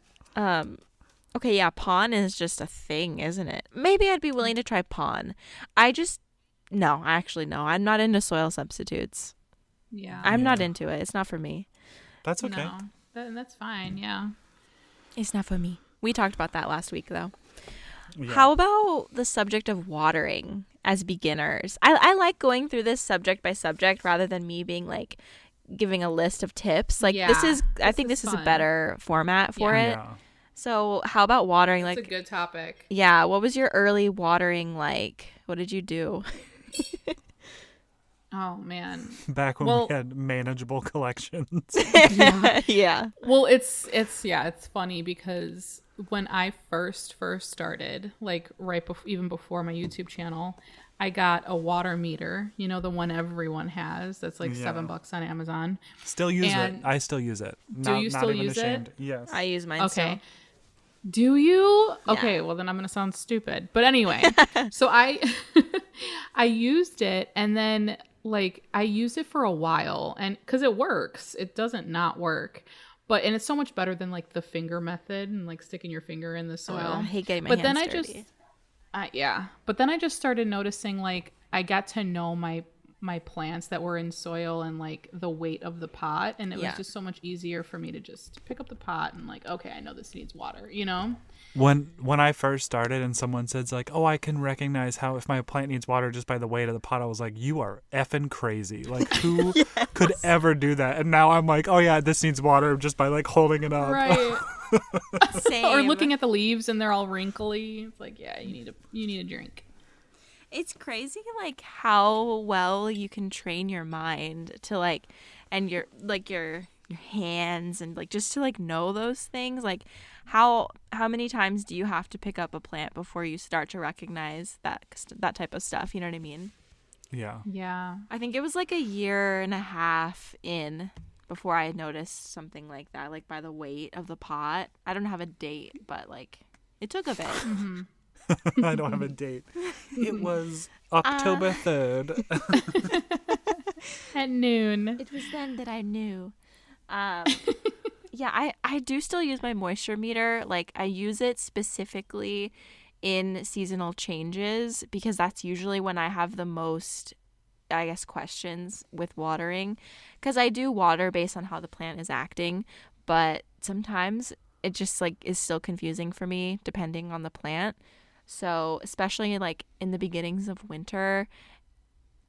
Okay, yeah, pawn is just a thing, isn't it? Maybe I'd be willing to try pawn. No, I'm not into soil substitutes. Yeah. I'm not into it. It's not for me. That's okay. No, that's fine. Yeah. It's not for me. We talked about that last week, though. Yeah. How about the subject of watering as beginners? I like going through this subject by subject rather than me being like giving a list of tips. Like I think this is a better format for it. Yeah. So how about watering? That's like a good topic. Yeah. What was your early watering like? What did you do? Oh man. Back when we had manageable collections. Yeah. Well, it's funny because when I first started, like even before my YouTube channel, I got a water meter, you know, the one everyone has. That's like $7 on Amazon. Still use it. I still use it. Do you still use it? Yes. I use mine. Okay. Still. Do you? Yeah. Okay, well then I'm going to sound stupid. But anyway, so I used it and then like I used it for a while and because it works. It doesn't not work. And it's so much better than like the finger method and like sticking your finger in the soil. I hate getting my hands dirty. But then I just started noticing like I got to know my plants that were in soil and like the weight of the pot, and it was just so much easier for me to just pick up the pot and like, okay, I know this needs water, you know? When I first started and someone says like, oh, I can recognize how if my plant needs water just by the weight of the pot, I was like, you are effing crazy. Like who could ever do that? And now I'm like, oh yeah, this needs water just by like holding it up. Right. Same. Or looking at the leaves and they're all wrinkly. It's like, yeah, you need a drink. It's crazy like how well you can train your mind to like and your hands and like just to like know those things. Like how many times do you have to pick up a plant before you start to recognize that type of stuff? You know what I mean? Yeah. Yeah. I think it was like a year and a half in before I noticed something like that, like by the weight of the pot. I don't have a date, but like it took a bit. Mm-hmm. I don't have a date. It was October 3rd. At noon. It was then that I knew. Yeah, I do still use my moisture meter. Like I use it specifically in seasonal changes because that's usually when I have the most, I guess, questions with watering. Because I do water based on how the plant is acting, but sometimes it just like is still confusing for me depending on the plant. So especially like in the beginnings of winter,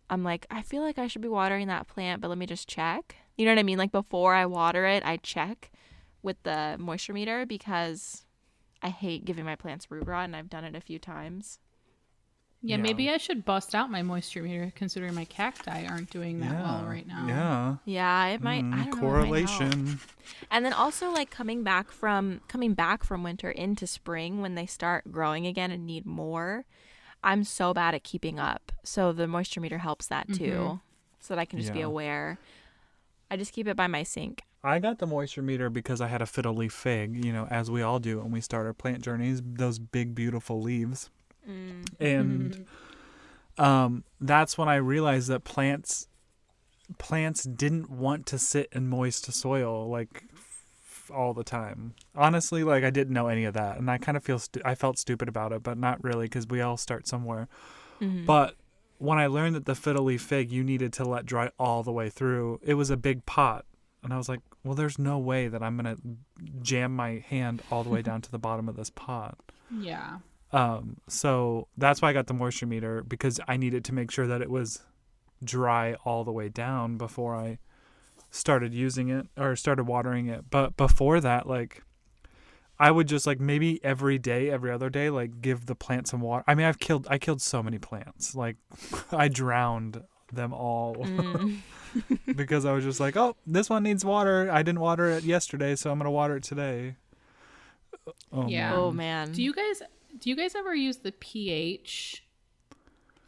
I'm like, I feel like I should be watering that plant, but let me just check. You know what I mean? Like before I water it, I check with the moisture meter because I hate giving my plants root rot and I've done it a few times. Yeah, maybe I should bust out my moisture meter considering my cacti aren't doing that well right now. Yeah. Yeah, it might. I don't correlation. know. It might help. And then also like coming back from winter into spring when they start growing again and need more. I'm so bad at keeping up. So the moisture meter helps that too. Mm-hmm. So that I can just be Yeah. aware. I just keep it by my sink. I got the moisture meter because I had a fiddle leaf fig, as we all do when we start our plant journeys, those big, beautiful leaves. And that's when I realized that plants didn't want to sit in moist soil like all the time. Honestly, like I didn't know any of that, and I kind of I felt stupid about it, but not really because we all start somewhere. But when I learned that the fiddle leaf fig you needed to let dry all the way through, it was a big pot, and I was like, well, there's no way that I'm gonna jam my hand all the way down to the bottom of this pot. Yeah. So that's why I got the moisture meter, because I needed to make sure that it was dry all the way down before I started using it or started watering it. But before that, like I would just like maybe every other day, like give the plant some water. I mean, I killed so many plants. Like I drowned them all because I was just like, oh, this one needs water. I didn't water it yesterday, so I'm going to water it today. Oh, Yeah. man. Oh man. Do you guys ever use the pH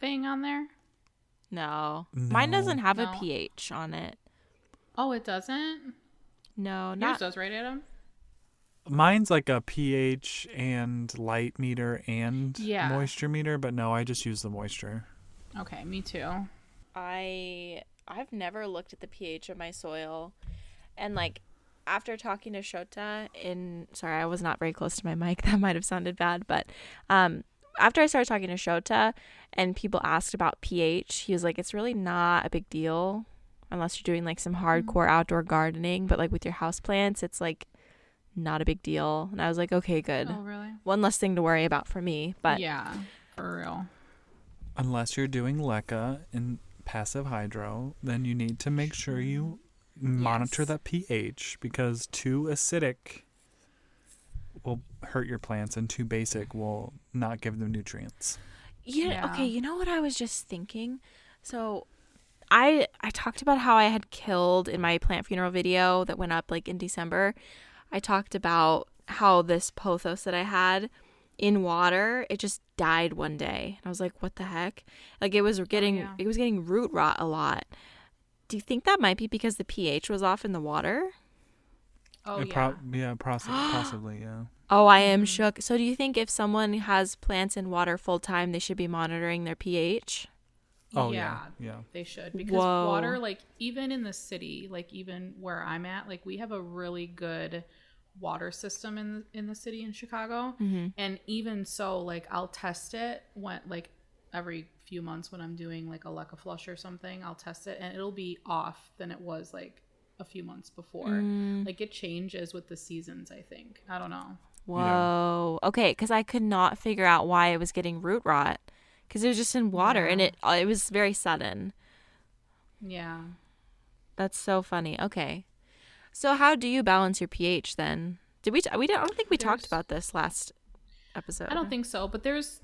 thing on there? No. Mine doesn't have No. a pH on it. Oh, it doesn't? No, Yours not. does, right, Adam? Mine's like a pH and light meter and Yeah. moisture meter, but no, I just use the moisture. Okay, me too. I've never looked at the pH of my soil, and like after talking to Shota sorry, I was not very close to my mic. That might have sounded bad, but after I started talking to Shota and people asked about pH, he was like, it's really not a big deal unless you're doing like some hardcore outdoor gardening, but like with your houseplants, it's like not a big deal. And I was like, okay, good. Oh, really? One less thing to worry about for me. But yeah, for real. Unless you're doing LECA in passive hydro, then you need to make sure you monitor Yes. that pH, because too acidic will hurt your plants and too basic will not give them nutrients. Yeah. Okay, you know what I was just thinking? So I talked about how I had killed in my plant funeral video that went up like in December. I talked about how this pothos that I had in water, it just died one day. And I was like, what the heck? Like it was getting root rot a lot. Do you think that might be because the pH was off in the water? Oh, Possibly, yeah. Oh, I am shook. So do you think if someone has plants in water full time, they should be monitoring their pH? Oh, yeah. They should, because Whoa. water, like even in the city, like even where I'm at, like we have a really good water system in the city in Chicago. And even so, like I'll test it when like every few months when I'm doing like a LECA flush or something, I'll test it and it'll be off than it was like a few months before. Like it changes with the seasons, I think. I don't know. Whoa. Okay, because I could not figure out why it was getting root rot, because it was just in water and it was very sudden. Yeah. That's so funny. Okay. So how do you balance your pH then? Did we I don't think we talked about this last episode. I don't think so, but there's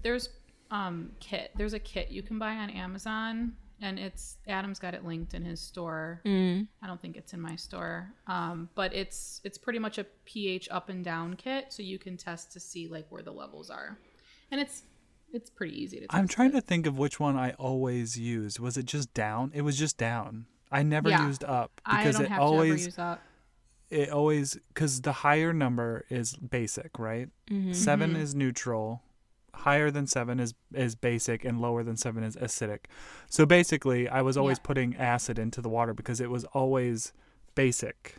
a kit you can buy on Amazon, and Adam's got it linked in his store. I don't think it's in my store. But it's pretty much a pH up and down kit, so you can test to see like where the levels are. And it's pretty easy to test. I'm trying to think of which one I always used. Was it just down? It was just down. I never used up, because I don't have to ever use up. It always, because the higher number is basic, right? 7 is neutral, higher than 7 is basic, and lower than 7 is acidic. So basically, I was always putting acid into the water because it was always basic.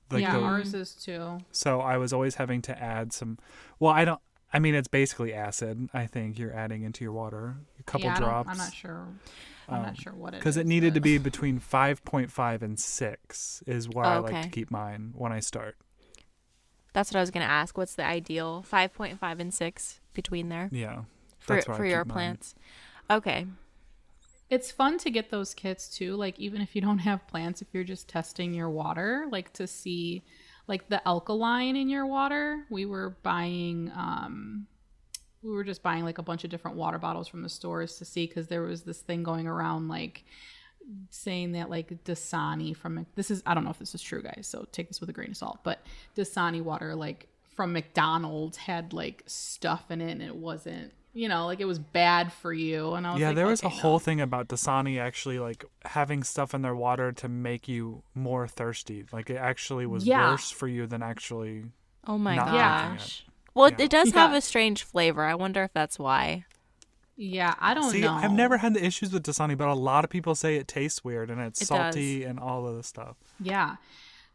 Like ours is too. So I was always having to add some. Well, I mean, it's basically acid. I think you're adding into your water a couple drops. I'm not sure. I'm not sure what it is. Because it needed to be between 5.5 and 6 is where I like to keep mine when I start. That's what I was going to ask. What's the ideal 5.5 and 6 between there? Yeah. For your plants. Okay. It's fun to get those kits too. Like even if you don't have plants, if you're just testing your water, like to see like the alkaline in your water. We were just buying like a bunch of different water bottles from the stores to see, because there was this thing going around like saying that like Dasani I don't know if this is true, guys, so take this with a grain of salt, but Dasani water like from McDonald's had like stuff in it and it wasn't like it was bad for you. And I was Yeah, like, there was a okay, whole no. thing about Dasani actually like having stuff in their water to make you more thirsty. Like it actually was Yeah. worse for you than actually Oh my not Yeah. gosh. Well, Yeah. it does have Yeah. a strange flavor. I wonder if that's why. Yeah, I don't See, know. I've never had the issues with Dasani, but a lot of people say it tastes weird and it's It salty and all of the stuff. Yeah.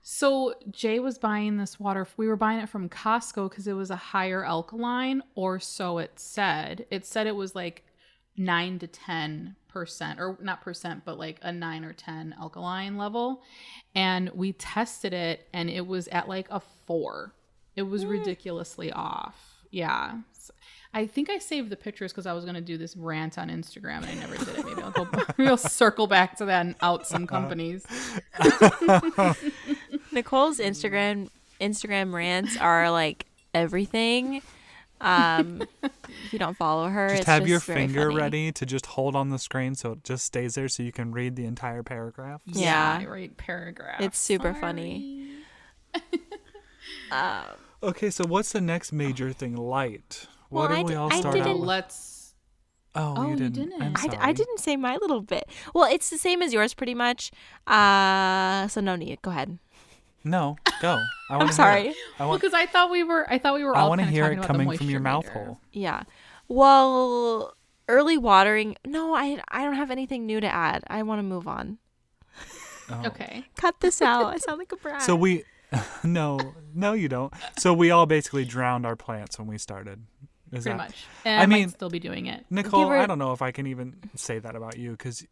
So Jay was buying this water. We were buying it from Costco because it was a higher alkaline, or so it said. It said it was like 9 to 10%, or not percent, but like a 9 or 10 alkaline level. And we tested it and it was at like a 4. It was ridiculously off. Yeah. I think I saved the pictures because I was going to do this rant on Instagram and I never did it. Maybe I'll circle back to that and out some companies. Nicole's Instagram rants are like everything. If you don't follow her, Just it's have just your very finger funny. ready to just hold on the screen so it just stays there so you can read the entire paragraph. Yeah. I write paragraphs. It's super funny. Okay, so what's the next major thing? Light. Well, What do we all I start didn't- out with? Let's. Oh, Oh, you you didn't. didn't. I'm sorry. I didn't say my little bit. Well, it's the same as yours pretty much. So no need. Go ahead. No, go. I'm sorry. I Well, want. because I thought we were I all want to kind of hear talking it about the coming from your mouth moisture meter. hole. Yeah. Well, early watering. No, I don't have anything new to add. I want to move on. Oh. Okay. Cut this out. I sound like a brat. So we, no, you don't. So we all basically drowned our plants when we started. Is Pretty that much. And I mean, might still be doing it. Nicole? Give her- I don't know if I can even say that about you because.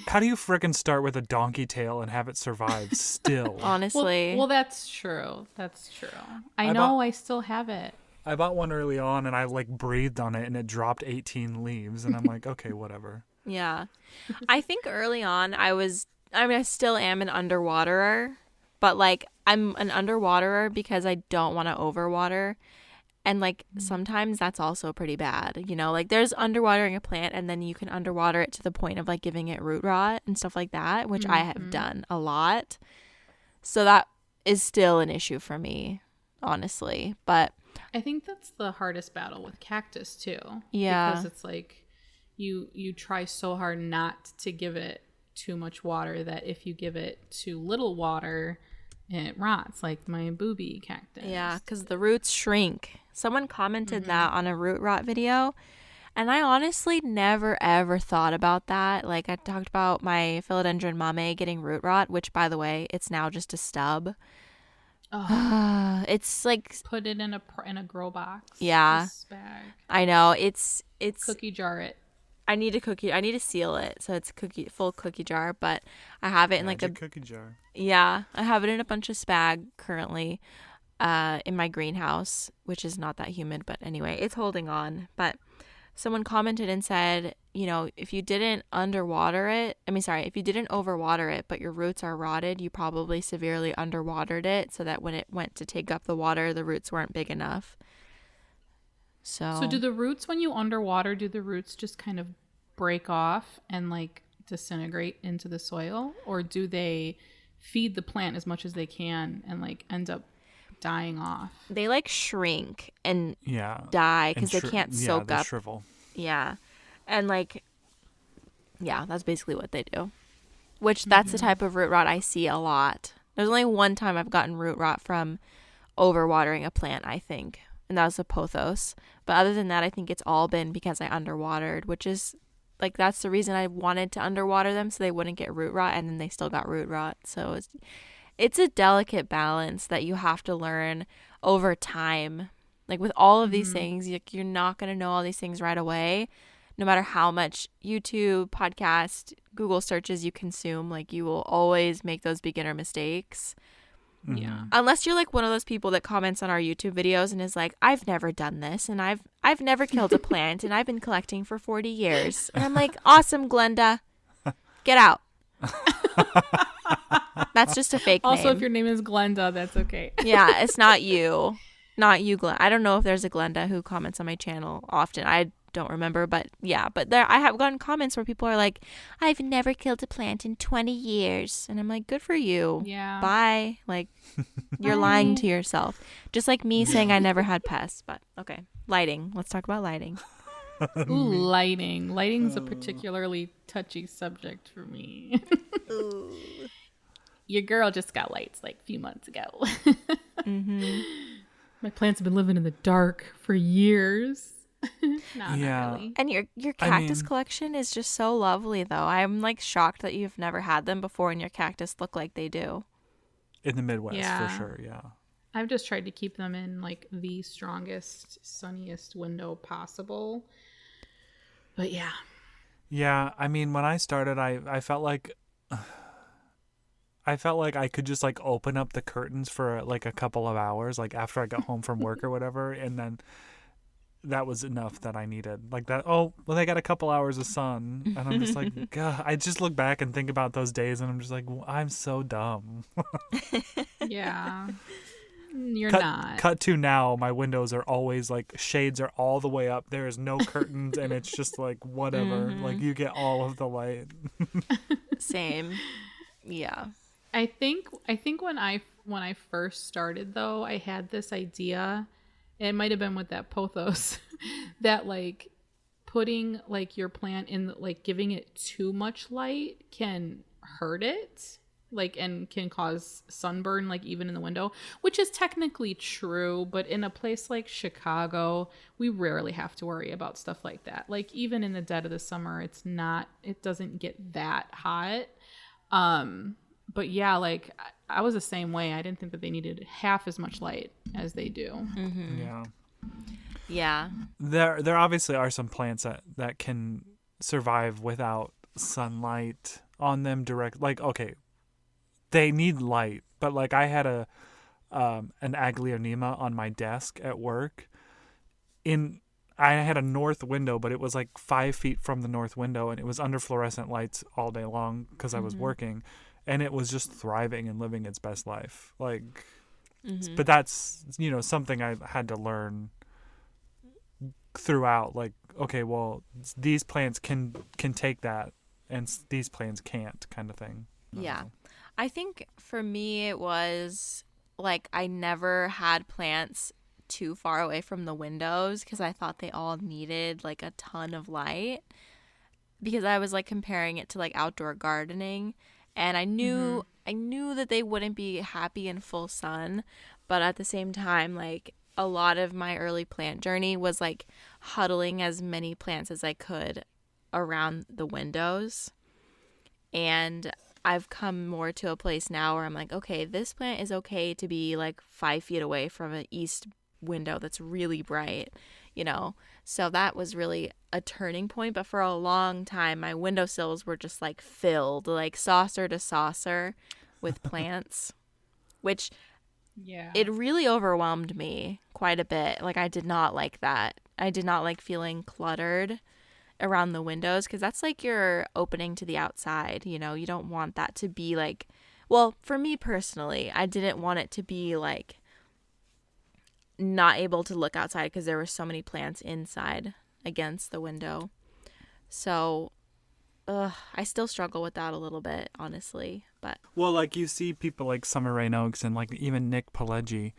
How do you frickin' start with a donkey tail and have it survive still? honestly, Well, that's true. That's true. I I know. bought- I still have it. I bought one early on and I like breathed on it and it dropped 18 leaves and I'm like, okay, whatever. yeah. I think early on I still am an underwaterer, but like I'm an underwaterer because I don't want to overwater. And like sometimes that's also pretty bad, like there's underwatering a plant and then you can underwater it to the point of like giving it root rot and stuff like that, which I have done a lot. So that is still an issue for me, honestly. But I think that's the hardest battle with cactus too. Yeah. Because it's like you try so hard not to give it too much water that if you give it too little water, it rots, like my booby cactus. yeah, because the roots shrink. Someone commented that on a root rot video. And I honestly never ever thought about that. Like I talked about my philodendron mame getting root rot, which by the way, it's now just a stub. Oh, It's like, put it in a grow box. Yeah. This bag. I know it's Cookie jar it. I need to seal it so it's full cookie jar, but I have it in like Magic cookie jar. I have it in a bunch of spag currently in my greenhouse, which is not that humid, but anyway, it's holding on. But someone commented and said, if you didn't if you didn't overwater it, but your roots are rotted, you probably severely underwatered it so that when it went to take up the water, the roots weren't big enough. So do the roots, when you underwater, do the roots just kind of break off and like disintegrate into the soil, or do they feed the plant as much as they can and like end up dying off? They like shrink and Yeah. die because And they can't yeah, soak they up. shrivel. Yeah. And like, yeah, that's basically what they do. Which that's the type of root rot I see a lot. There's only one time I've gotten root rot from overwatering a plant, I think. And that was a pothos. But other than that, I think it's all been because I underwatered, which is like, that's the reason I wanted to underwater them so they wouldn't get root rot, and then they still got root rot. So it's a delicate balance that you have to learn over time. Like with all of these things, you're not going to know all these things right away. No matter how much YouTube, podcast, Google searches you consume, like you will always make those beginner mistakes. Yeah. Unless you're like one of those people that comments on our YouTube videos and is like, I've never done this and I've never killed a plant and I've been collecting for 40 years. And I'm like, awesome, Glenda. Get out. That's just a fake Also, name. if your name is Glenda, that's okay. Yeah, it's not you. Not you, Glenda. I don't know if there's a Glenda who comments on my channel often. I don't remember, but yeah. But I have gotten comments where people are like, I've never killed a plant in 20 years. And I'm like, good for you. Yeah. Bye. Like, you're lying to yourself. Just like me saying I never had pests. But okay. Lighting. Let's talk about lighting. Ooh, lighting. Lighting's a particularly touchy subject for me. Ooh. Your girl just got lights like a few months ago. Mm-hmm. My plants have been living in the dark for years. No, Yeah. not really. And your I cactus mean- collection is just so lovely, though. I'm like shocked that you've never had them before, and your cactus look like they do. In the Midwest, Yeah. for sure, yeah. I've just tried to keep them in like the strongest, sunniest window possible. But yeah. Yeah, I mean, when I started, I felt like I could just like open up the curtains for like a couple of hours, like after I got home from work or whatever, and then that was enough that I needed. Like that, oh, well, they got a couple hours of sun, and I'm just like, God, I just look back and think about those days, and I'm just like, I'm so dumb. Yeah. You're cut, not. Cut to now, my windows are always like shades are all the way up. There is no curtains, and it's just like whatever. Like you get all of the light. Same. Yeah. I think when I first started though, I had this idea. It might have been with that pothos that like putting like your plant in like giving it too much light can hurt it, like, and can cause sunburn, like even in the window, which is technically true, but in a place like Chicago, we rarely have to worry about stuff like that. Like even in the dead of the summer, it doesn't get that hot. But yeah, like I was the same way. I didn't think that they needed half as much light as they do. Mm-hmm. Yeah. Yeah. There obviously are some plants that can survive without sunlight on them direct. Like, okay, they need light, but like I had an aglaonema on my desk at work. I had a north window, but it was like 5 feet from the north window, and it was under fluorescent lights all day long because I was working, and it was just thriving and living its best life. Like, but that's something I had to learn throughout. Like, okay, well, these plants can take that, and these plants can't, kind of thing. Yeah. I think for me it was like I never had plants too far away from the windows because I thought they all needed like a ton of light, because I was like comparing it to like outdoor gardening, and I knew that they wouldn't be happy in full sun, but at the same time, like a lot of my early plant journey was like huddling as many plants as I could around the windows. And I've come more to a place now where I'm like, okay, this plant is okay to be like 5 feet away from an east window that's really bright, So that was really a turning point. But for a long time, my windowsills were just like filled, like saucer to saucer with plants, which it really overwhelmed me quite a bit. Like I did not like that. I did not like feeling cluttered around the windows, because that's like your opening to the outside. You don't want that to be like, well, for me personally, I didn't want it to be like not able to look outside because there were so many plants inside against the window. So I still struggle with that a little bit, honestly. But Well, like you see people like Summer Rain Oaks and like even Nick Pileggi,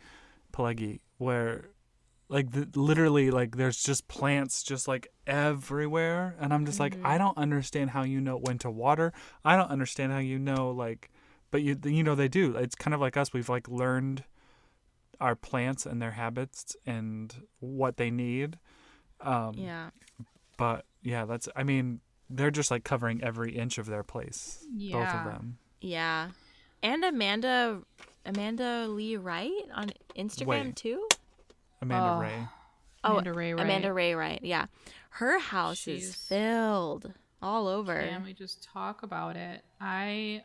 where like literally like there's just plants just like everywhere, and I'm just like, I don't understand how you know when to water. I don't understand how like, but they do. It's kind of like us. We've like learned our plants and their habits and what they need. yeah. But yeah, they're just like covering every inch of their place. Yeah. Both of them. Yeah. And Amanda Lee Wright on Instagram Wait. too? Amanda Oh. Ray. Amanda Ray Wright. Amanda Ray Wright. Yeah. Her house is She's- filled all over. Can we just talk about it? I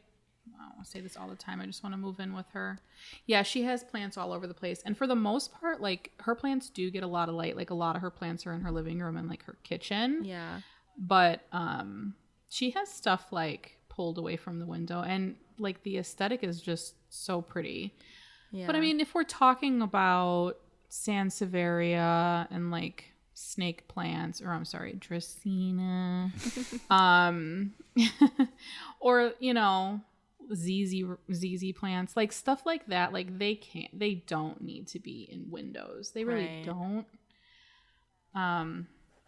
say this all the time. I just want to move in with her. Yeah, she has plants all over the place. And for the most part, like her plants do get a lot of light. Like a lot of her plants are in her living room and like her kitchen. Yeah. But she has stuff like pulled away from the window, and like the aesthetic is just so pretty. Yeah. But I mean, if we're talking about Sansevieria and like snake plants, or I'm sorry, Dracaena, or ZZ plants, like stuff like that, like they don't need to be in windows. They really Right. don't.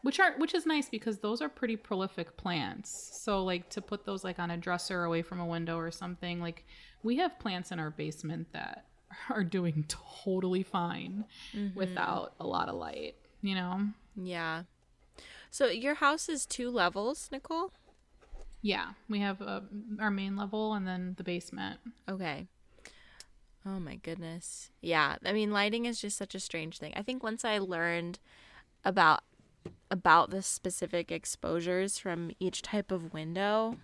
which is nice because those are pretty prolific plants. So like to put those like on a dresser away from a window or something, like we have plants in our basement that are doing totally fine without a lot of light, you know? Yeah. So your house is 2 levels, Nicole? Yeah, we have our main level and then the basement. Okay. Oh my goodness. Yeah, I mean, lighting is just such a strange thing. I think once I learned about the specific exposures from each type of window,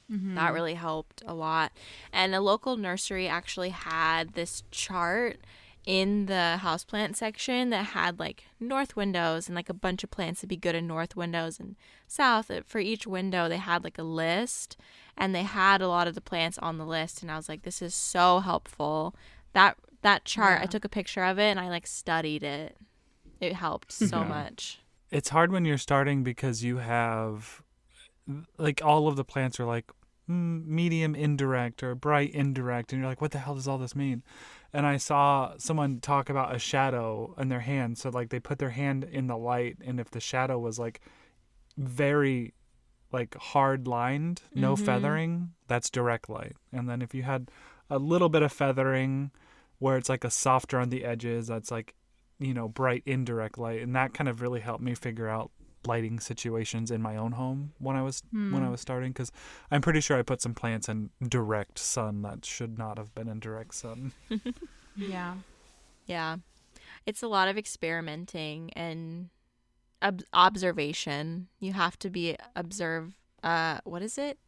that really helped a lot. And a local nursery actually had this chart in the houseplant section that had like north windows and like a bunch of plants to be good in north windows and south. For each window they had like a list, and they had a lot of the plants on the list, and I was like, this is so helpful. That chart, Yeah. I took a picture of it and I like studied it. It helped so much. It's hard when you're starting because you have like all of the plants are like medium indirect or bright indirect, and you're like, what the hell does all this mean? And I saw someone talk about a shadow in their hand. So like they put their hand in the light, and if the shadow was like very like hard lined, no feathering, that's direct light. And then if you had a little bit of feathering where it's like a softer on the edges, that's like, you know, bright indirect light. And that kind of really helped me figure out lighting situations in my own home when I was starting, because I'm pretty sure I put some plants in direct sun that should not have been in direct sun. Yeah. Yeah. It's a lot of experimenting and observation. You have to be what is it?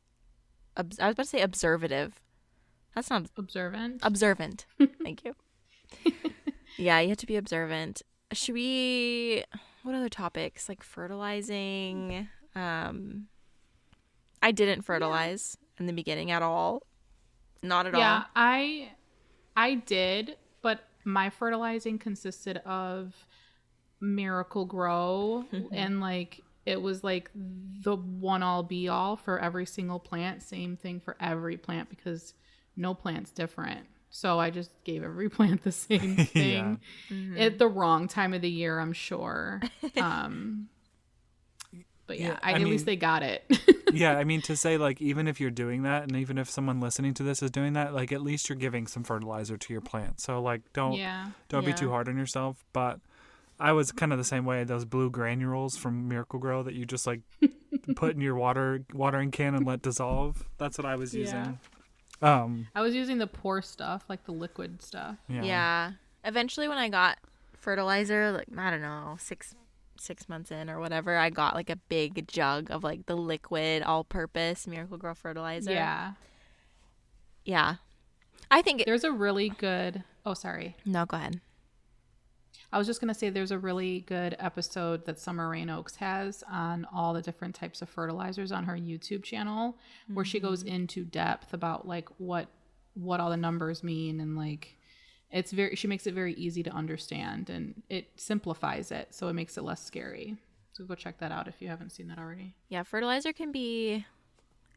I was about to say observative. That's not Observant. observant. Thank you. Yeah, you have to be observant. Should we, what other topics? Like fertilizing. I didn't fertilize in the beginning at all. Not at all. Yeah, I did, but my fertilizing consisted of Miracle Grow and like it was like the one all be all for every single plant, same thing for every plant because no plant's different. So I just gave every plant the same thing at the wrong time of the year, I'm sure. But yeah, at least they got it. Yeah, I mean, to say like even if you're doing that, and even if someone listening to this is doing that, like at least you're giving some fertilizer to your plant. So like don't be too hard on yourself. But I was kind of the same way. Those blue granules from Miracle Grow that you just like put in your watering can and let dissolve. That's what I was using. I was using the pour stuff, like the liquid stuff. Yeah. Eventually when I got fertilizer, like, I don't know, six months in or whatever, I got like a big jug of like the liquid all-purpose Miracle Grow fertilizer. Yeah. I think there's a really good... Oh, sorry. No, go ahead. I was just going to say there's a really good episode that Summer Rain Oaks has on all the different types of fertilizers on her YouTube channel where she goes into depth about like what all the numbers mean, and like she makes it very easy to understand, and it simplifies it so it makes it less scary. So go check that out if you haven't seen that already. Yeah, fertilizer can be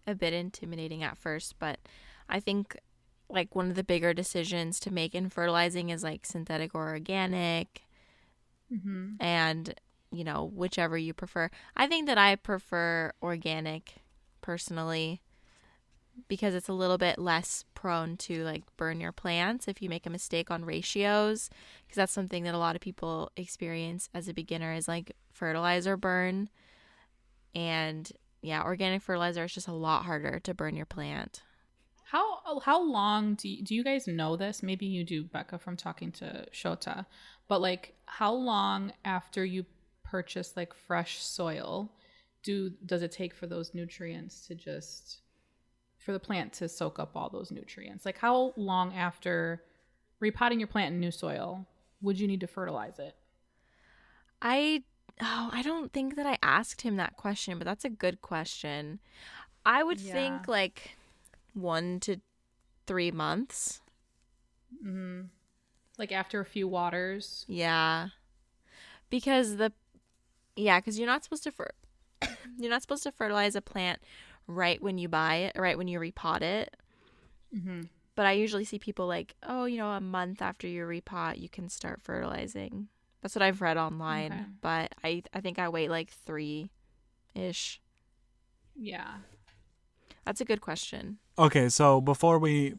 a bit intimidating at first, but I think like one of the bigger decisions to make in fertilizing is like synthetic or organic. And, you know, whichever you prefer. I think that I prefer organic personally because it's a little bit less prone to like burn your plants if you make a mistake on ratios, because that's something that a lot of people experience as a beginner is like fertilizer burn. And yeah, organic fertilizer is just a lot harder to burn your plant. How long do you guys know this? Maybe you do, Becca, from talking to Shota. But like, how long after you purchase like fresh soil does it take for those nutrients to just for the plant to soak up all those nutrients? Like, how long after repotting your plant in new soil would you need to fertilize it? I don't think that I asked him that question, but that's a good question. I would think like 1 to 3 months. Like after a few waters. Yeah, because you're not supposed to you're not supposed to fertilize a plant right when you buy it, right when you repot it. But I usually see people like, oh, you know, a month after you repot, you can start fertilizing. That's what I've read online. Okay. But I think I wait like 3-ish. Yeah. That's a good question. Okay, so before we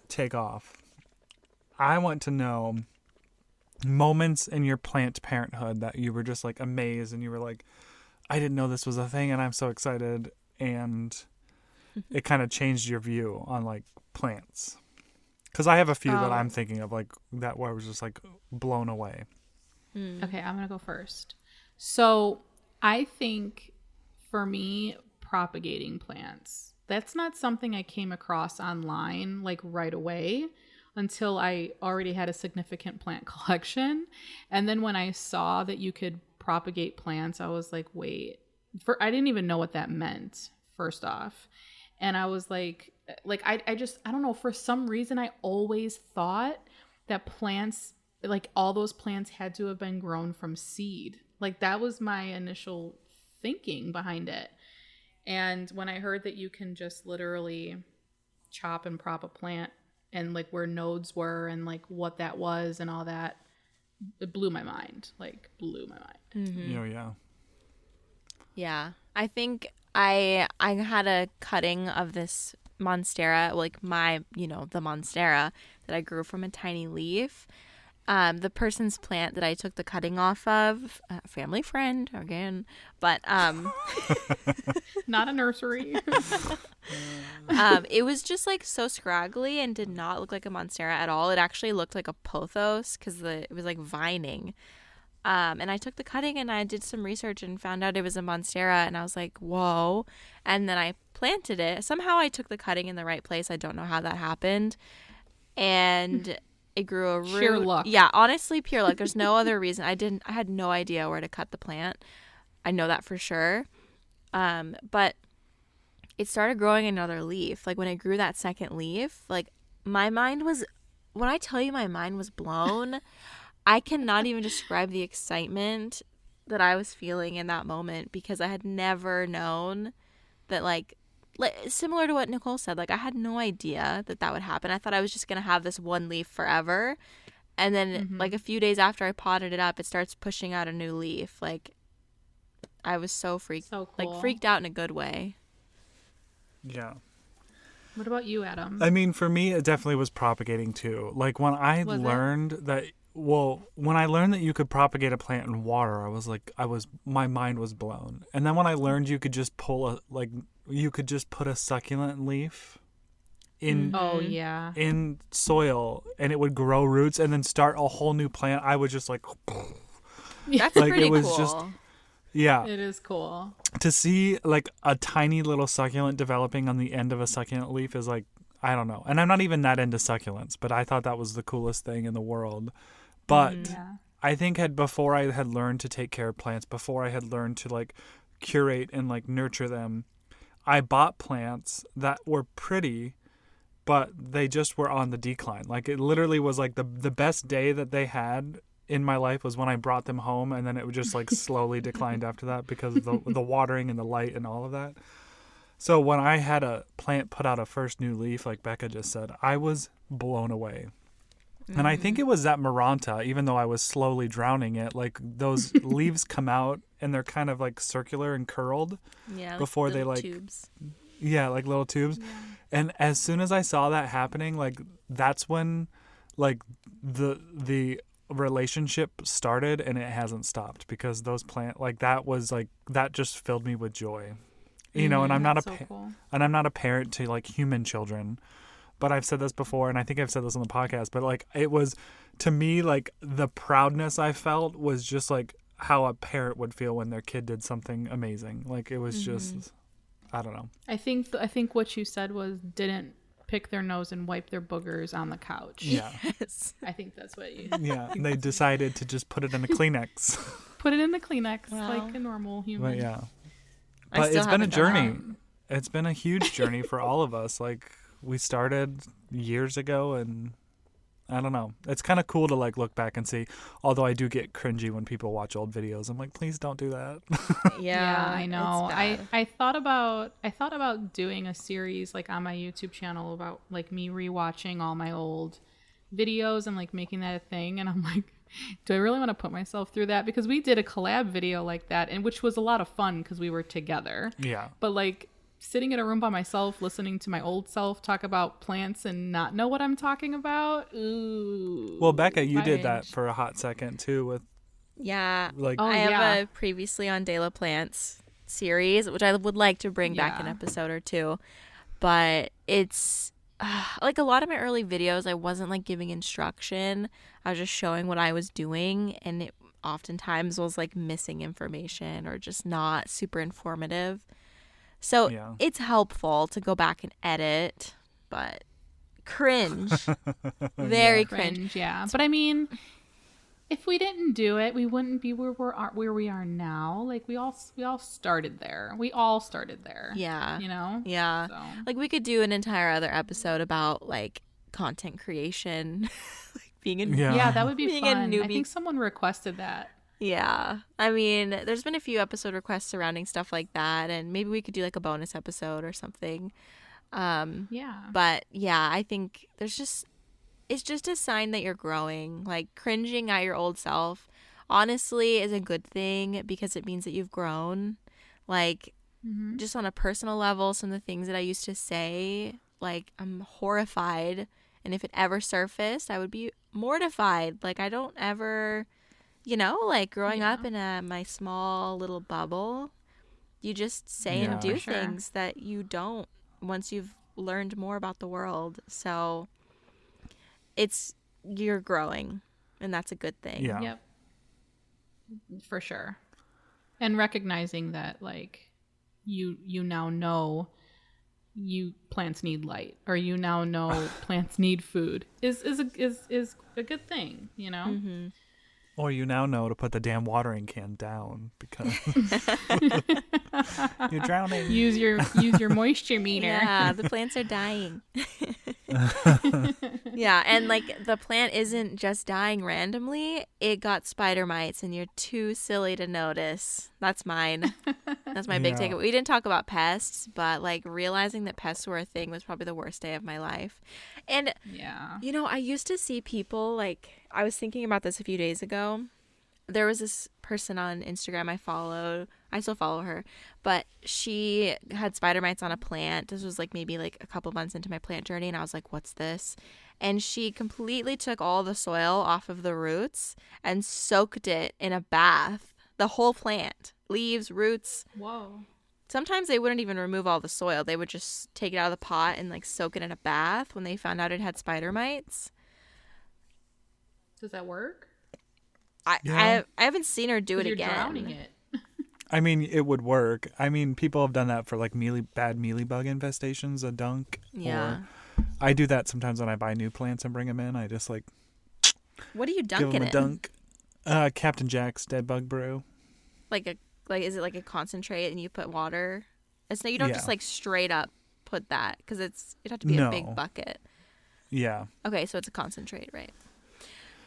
take off, I want to know moments in your plant parenthood that you were just like amazed and you were like, I didn't know this was a thing and I'm so excited, and it kind of changed your view on like plants. Because I have a few that I'm thinking of, like that where I was just like blown away. Okay, I'm going to go first. So I think for me, propagating plants, that's not something I came across online like right away until I already had a significant plant collection. And then when I saw that you could propagate plants, I was like, wait, I didn't even know what that meant, first off. And I was like I don't know, for some reason I always thought that plants, like all those plants had to have been grown from seed. Like that was my initial thinking behind it. And when I heard that you can just literally chop and prop a plant and like where nodes were and like what that was and all that, it blew my mind. Like blew my mind. Oh yeah. Yeah. I think I had a cutting of this monstera, like the monstera that I grew from a tiny leaf. The person's plant that I took the cutting off of, family friend again, but Not a nursery. it was just like so scraggly and did not look like a monstera at all. It actually looked like a pothos because it was like vining. And I took the cutting and I did some research and found out it was a monstera, and I was like, whoa. And then I planted it. Somehow I took the cutting in the right place. I don't know how that happened. And it grew a root. Sheer luck. Yeah, honestly, pure luck. There's no other reason. I had no idea where to cut the plant. I know that for sure. But it started growing another leaf. Like when it grew that second leaf, like when I tell you my mind was blown, I cannot even describe the excitement that I was feeling in that moment, because I had never known that, like similar to what Nicole said, like I had no idea that would happen. I thought I was just going to have this one leaf forever. And then like a few days after I potted it up, it starts pushing out a new leaf. Like I was so freaked out in a good way. Yeah. What about you, Adam? I mean, for me, it definitely was propagating too. Like when I learned that you could propagate a plant in water, my mind was blown. And then when I learned you could just put a succulent leaf in in soil and it would grow roots and then start a whole new plant, I was just like, that's like pretty it was cool. just, yeah. It is cool. To see like a tiny little succulent developing on the end of a succulent leaf is like, I don't know. And I'm not even that into succulents, but I thought that was the coolest thing in the world. But I think before I had learned to take care of plants, before I had learned to like curate and like nurture them, I bought plants that were pretty, but they just were on the decline. Like it literally was like the best day that they had in my life was when I brought them home, and then it would just like slowly declined after that because of the watering and the light and all of that. So when I had a plant put out a first new leaf, like Becca just said, I was blown away. And I think it was that Maranta, even though I was slowly drowning it, like those leaves come out and they're kind of like circular and curled. Yeah, before they like tubes. Yeah, like little tubes. Yeah. And as soon as I saw that happening, like that's when like the relationship started, and it hasn't stopped, because those that just filled me with joy. You know, and I'm not I'm not a parent to like human children. But I've said this before, and I think I've said this on the podcast, but like it was, to me, like the proudness I felt was just like how a parent would feel when their kid did something amazing. Like it was just, I don't know. I think what you said was didn't pick their nose and wipe their boogers on the couch. Yeah. Yes. I think that's what you Yeah. They decided to just put it in a Kleenex. Put it in the Kleenex like a normal human. But yeah. But it's been a journey. It's been a huge journey for all of us. Like, we started years ago, and I don't know. It's kind of cool to like look back and see. Although I do get cringy when people watch old videos. I'm like, please don't do that. Yeah, I know. I thought about doing a series like on my YouTube channel about like me rewatching all my old videos and like making that a thing, and I'm like, do I really want to put myself through that? Because we did a collab video like that, and which was a lot of fun because we were together. Yeah. But like sitting in a room by myself, listening to my old self talk about plants and not know what I'm talking about. Ooh. Well, Becca, you did that cringe. for a hot second too with Yeah. like Oh, I have yeah. a previously on De La Plants series, which I would like to bring back an Yeah. episode or two. But it's like a lot of my early videos, I wasn't like giving instruction. I was just showing what I was doing. And it oftentimes was like missing information or just not super informative. So Yeah. it's helpful to go back and edit, but cringe. Very cringe. Cringe, yeah. But I mean, if we didn't do it, we wouldn't be where we are now. Like we all started there. We all started there. Yeah. You know? Yeah. So. Like we could do an entire other episode about like content creation, like being a Yeah. Yeah, that would be Being a fun. I newbie. think someone requested that. Yeah. I mean, there's been a few episode requests surrounding stuff like that, and maybe we could do like a bonus episode or something. Yeah. But yeah, I think it's just a sign that you're growing. Like cringing at your old self, honestly, is a good thing because it means that you've grown. Like just on a personal level, some of the things that I used to say, like I'm horrified, and if it ever surfaced, I would be mortified. Like I don't ever, like growing up in my small little bubble, you just say Yeah. and do For sure. things that you don't once you've learned more about the world. So you're growing, and that's a good thing. Yeah. Yep. For sure. And recognizing that like you now know plants need light, or you now know plants need food is a good thing, you know? Mm-hmm. Or you now know to put the damn watering can down because you're drowning. Use your moisture meter. Yeah, the plants are dying. Yeah, and like the plant isn't just dying randomly. It got spider mites, and you're too silly to notice. That's mine. That's my big Yeah. takeaway. We didn't talk about pests, but like realizing that pests were a thing was probably the worst day of my life. And Yeah. I used to see people, like, I was thinking about this a few days ago. There was this person on Instagram I followed. I still follow her, but she had spider mites on a plant. This was like maybe like a couple months into my plant journey, and I was like, what's this? And she completely took all the soil off of the roots and soaked it in a bath. The whole plant, leaves, roots. Whoa. Sometimes they wouldn't even remove all the soil. They would just take it out of the pot and like soak it in a bath when they found out it had spider mites. Does that work? Yeah. I haven't seen her do 'Cause it you're again. drowning it. I mean, it would work. I mean, people have done that for like bad mealybug infestations, a dunk. Yeah. Or I do that sometimes when I buy new plants and bring them in. I just like What are you give dunking them a in? dunk. Captain Jack's Dead Bug Brew. Like is it like a concentrate and you put water? It's no, you don't just Yeah. like straight up put that because it'd have to be a big No. bucket. Yeah. Okay, so it's a concentrate, right?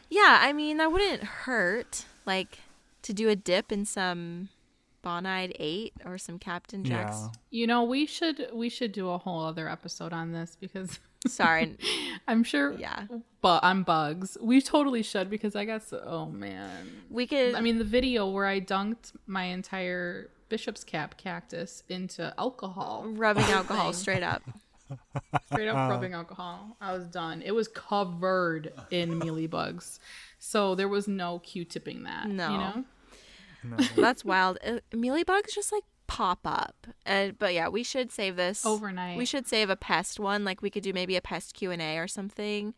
Yeah, I mean that wouldn't hurt, like to do a dip in some Bonide 8 or some Captain Jack's. Yeah. You know, we should do a whole other episode on this because Sorry. I'm sure. Yeah. But on bugs, we totally should because I guess. Oh man. We could I mean, the video where I dunked my entire bishop's cap cactus into alcohol, rubbing alcohol thing. straight up. straight up rubbing alcohol. I was done. It was covered in mealybugs, so there was no Q-tipping that. No. You know. No. That's wild. Mealybugs just like pop up. But yeah, we should save this Overnight. We should save a pest one. Like we could do maybe a pest Q&A or something.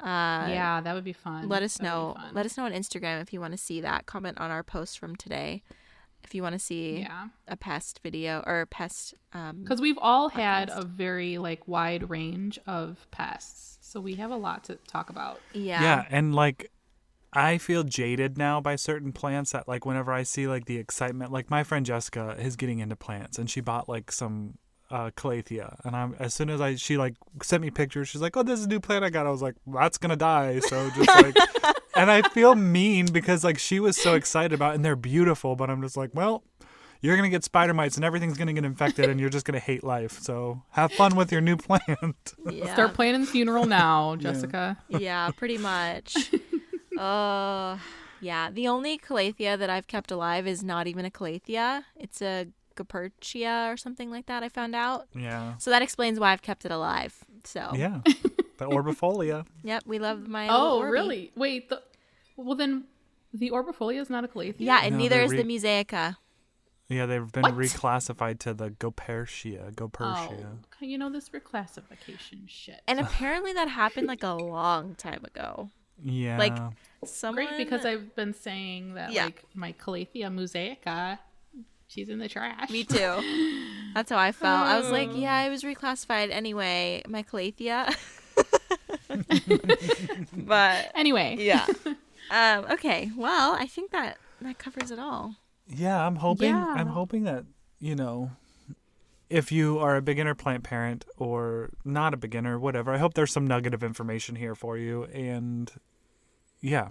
Yeah, that would be fun. Let us That would know. be fun. Let us know on Instagram if you want to see that. Comment on our post from today if you want to see Yeah. a pest video or a pest. Because we've all had podcast. a very like wide range of pests, so we have a lot to talk about. Yeah, and like I feel jaded now by certain plants that like whenever I see like the excitement, like my friend Jessica is getting into plants and she bought like some calathea, and as soon as she like sent me pictures, she's like, oh, this is a new plant I got. I was like, well, that's gonna die, so just like and I feel mean because like she was so excited about it and they're beautiful, but I'm just like, well, you're going to get spider mites and everything's going to get infected and you're just going to hate life. So have fun with your new plant. Yeah. Start planning the funeral now, Jessica. Yeah, pretty much. Yeah. The only calathea that I've kept alive is not even a calathea. It's a Gophertia or something like that, I found out. Yeah. So that explains why I've kept it alive. So Yeah. The orbifolia. Yep, we love my Oh, little Orbi. really? Wait. Well, then the orbifolia is not a calathea? Yeah, and No, neither they're is the Musaica. Yeah, they've been What? reclassified to the Gophertia. Oh, you know this reclassification shit. And apparently that happened like a long time ago. Yeah. Like someone Great, because I've been saying that Yeah. like my Calathea mosaica, she's in the trash. Me too. That's how I felt. I was like, yeah, it was reclassified anyway, my Calathea. But Anyway. yeah. Okay. Well, I think that covers it all. Yeah, I'm hoping Yeah. that, you know, if you are a beginner plant parent or not a beginner, whatever, I hope there's some nugget of information here for you. And yeah,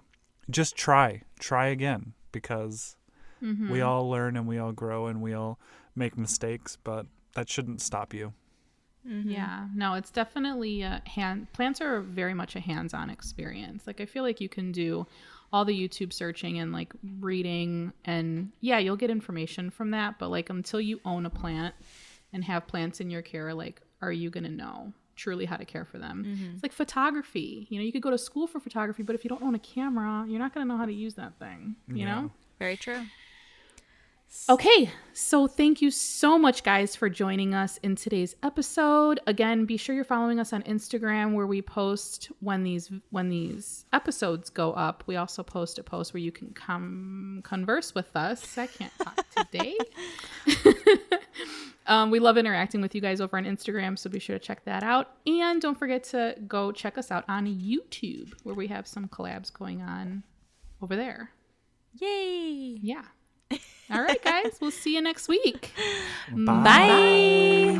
just try again, because we all learn and we all grow and we all make mistakes, but that shouldn't stop you. Yeah, no, it's definitely plants are very much a hands-on experience. Like I feel like you can do all the YouTube searching and like reading, and yeah, you'll get information from that, but like until you own a plant and have plants in your care, like are you going to know truly how to care for them? It's like photography. You know, you could go to school for photography, but if you don't own a camera, you're not going to know how to use that thing, you know? Very true. Okay, so thank you so much, guys, for joining us in today's episode. Again, be sure you're following us on Instagram, where we post when these episodes go up. We also post a post where you can come converse with us. I can't talk today. We love interacting with you guys over on Instagram, so be sure to check that out. And don't forget to go check us out on YouTube, where we have some collabs going on over there. Yay. Yeah. All right, guys. We'll see you next week. Bye.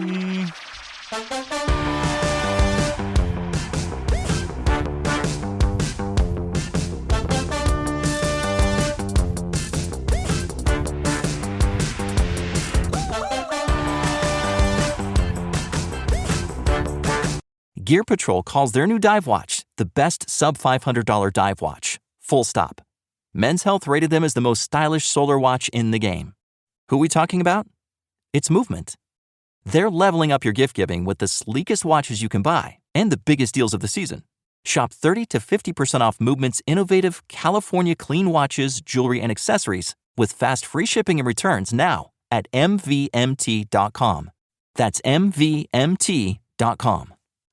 Gear Patrol calls their new dive watch the best sub-$500 dive watch. Full stop. Men's Health rated them as the most stylish solar watch in the game. Who are we talking about? It's Movement. They're leveling up your gift giving with the sleekest watches you can buy and the biggest deals of the season. Shop 30 to 50% off Movement's innovative California clean watches, jewelry, and accessories with fast free shipping and returns now at mvmt.com. That's mvmt.com.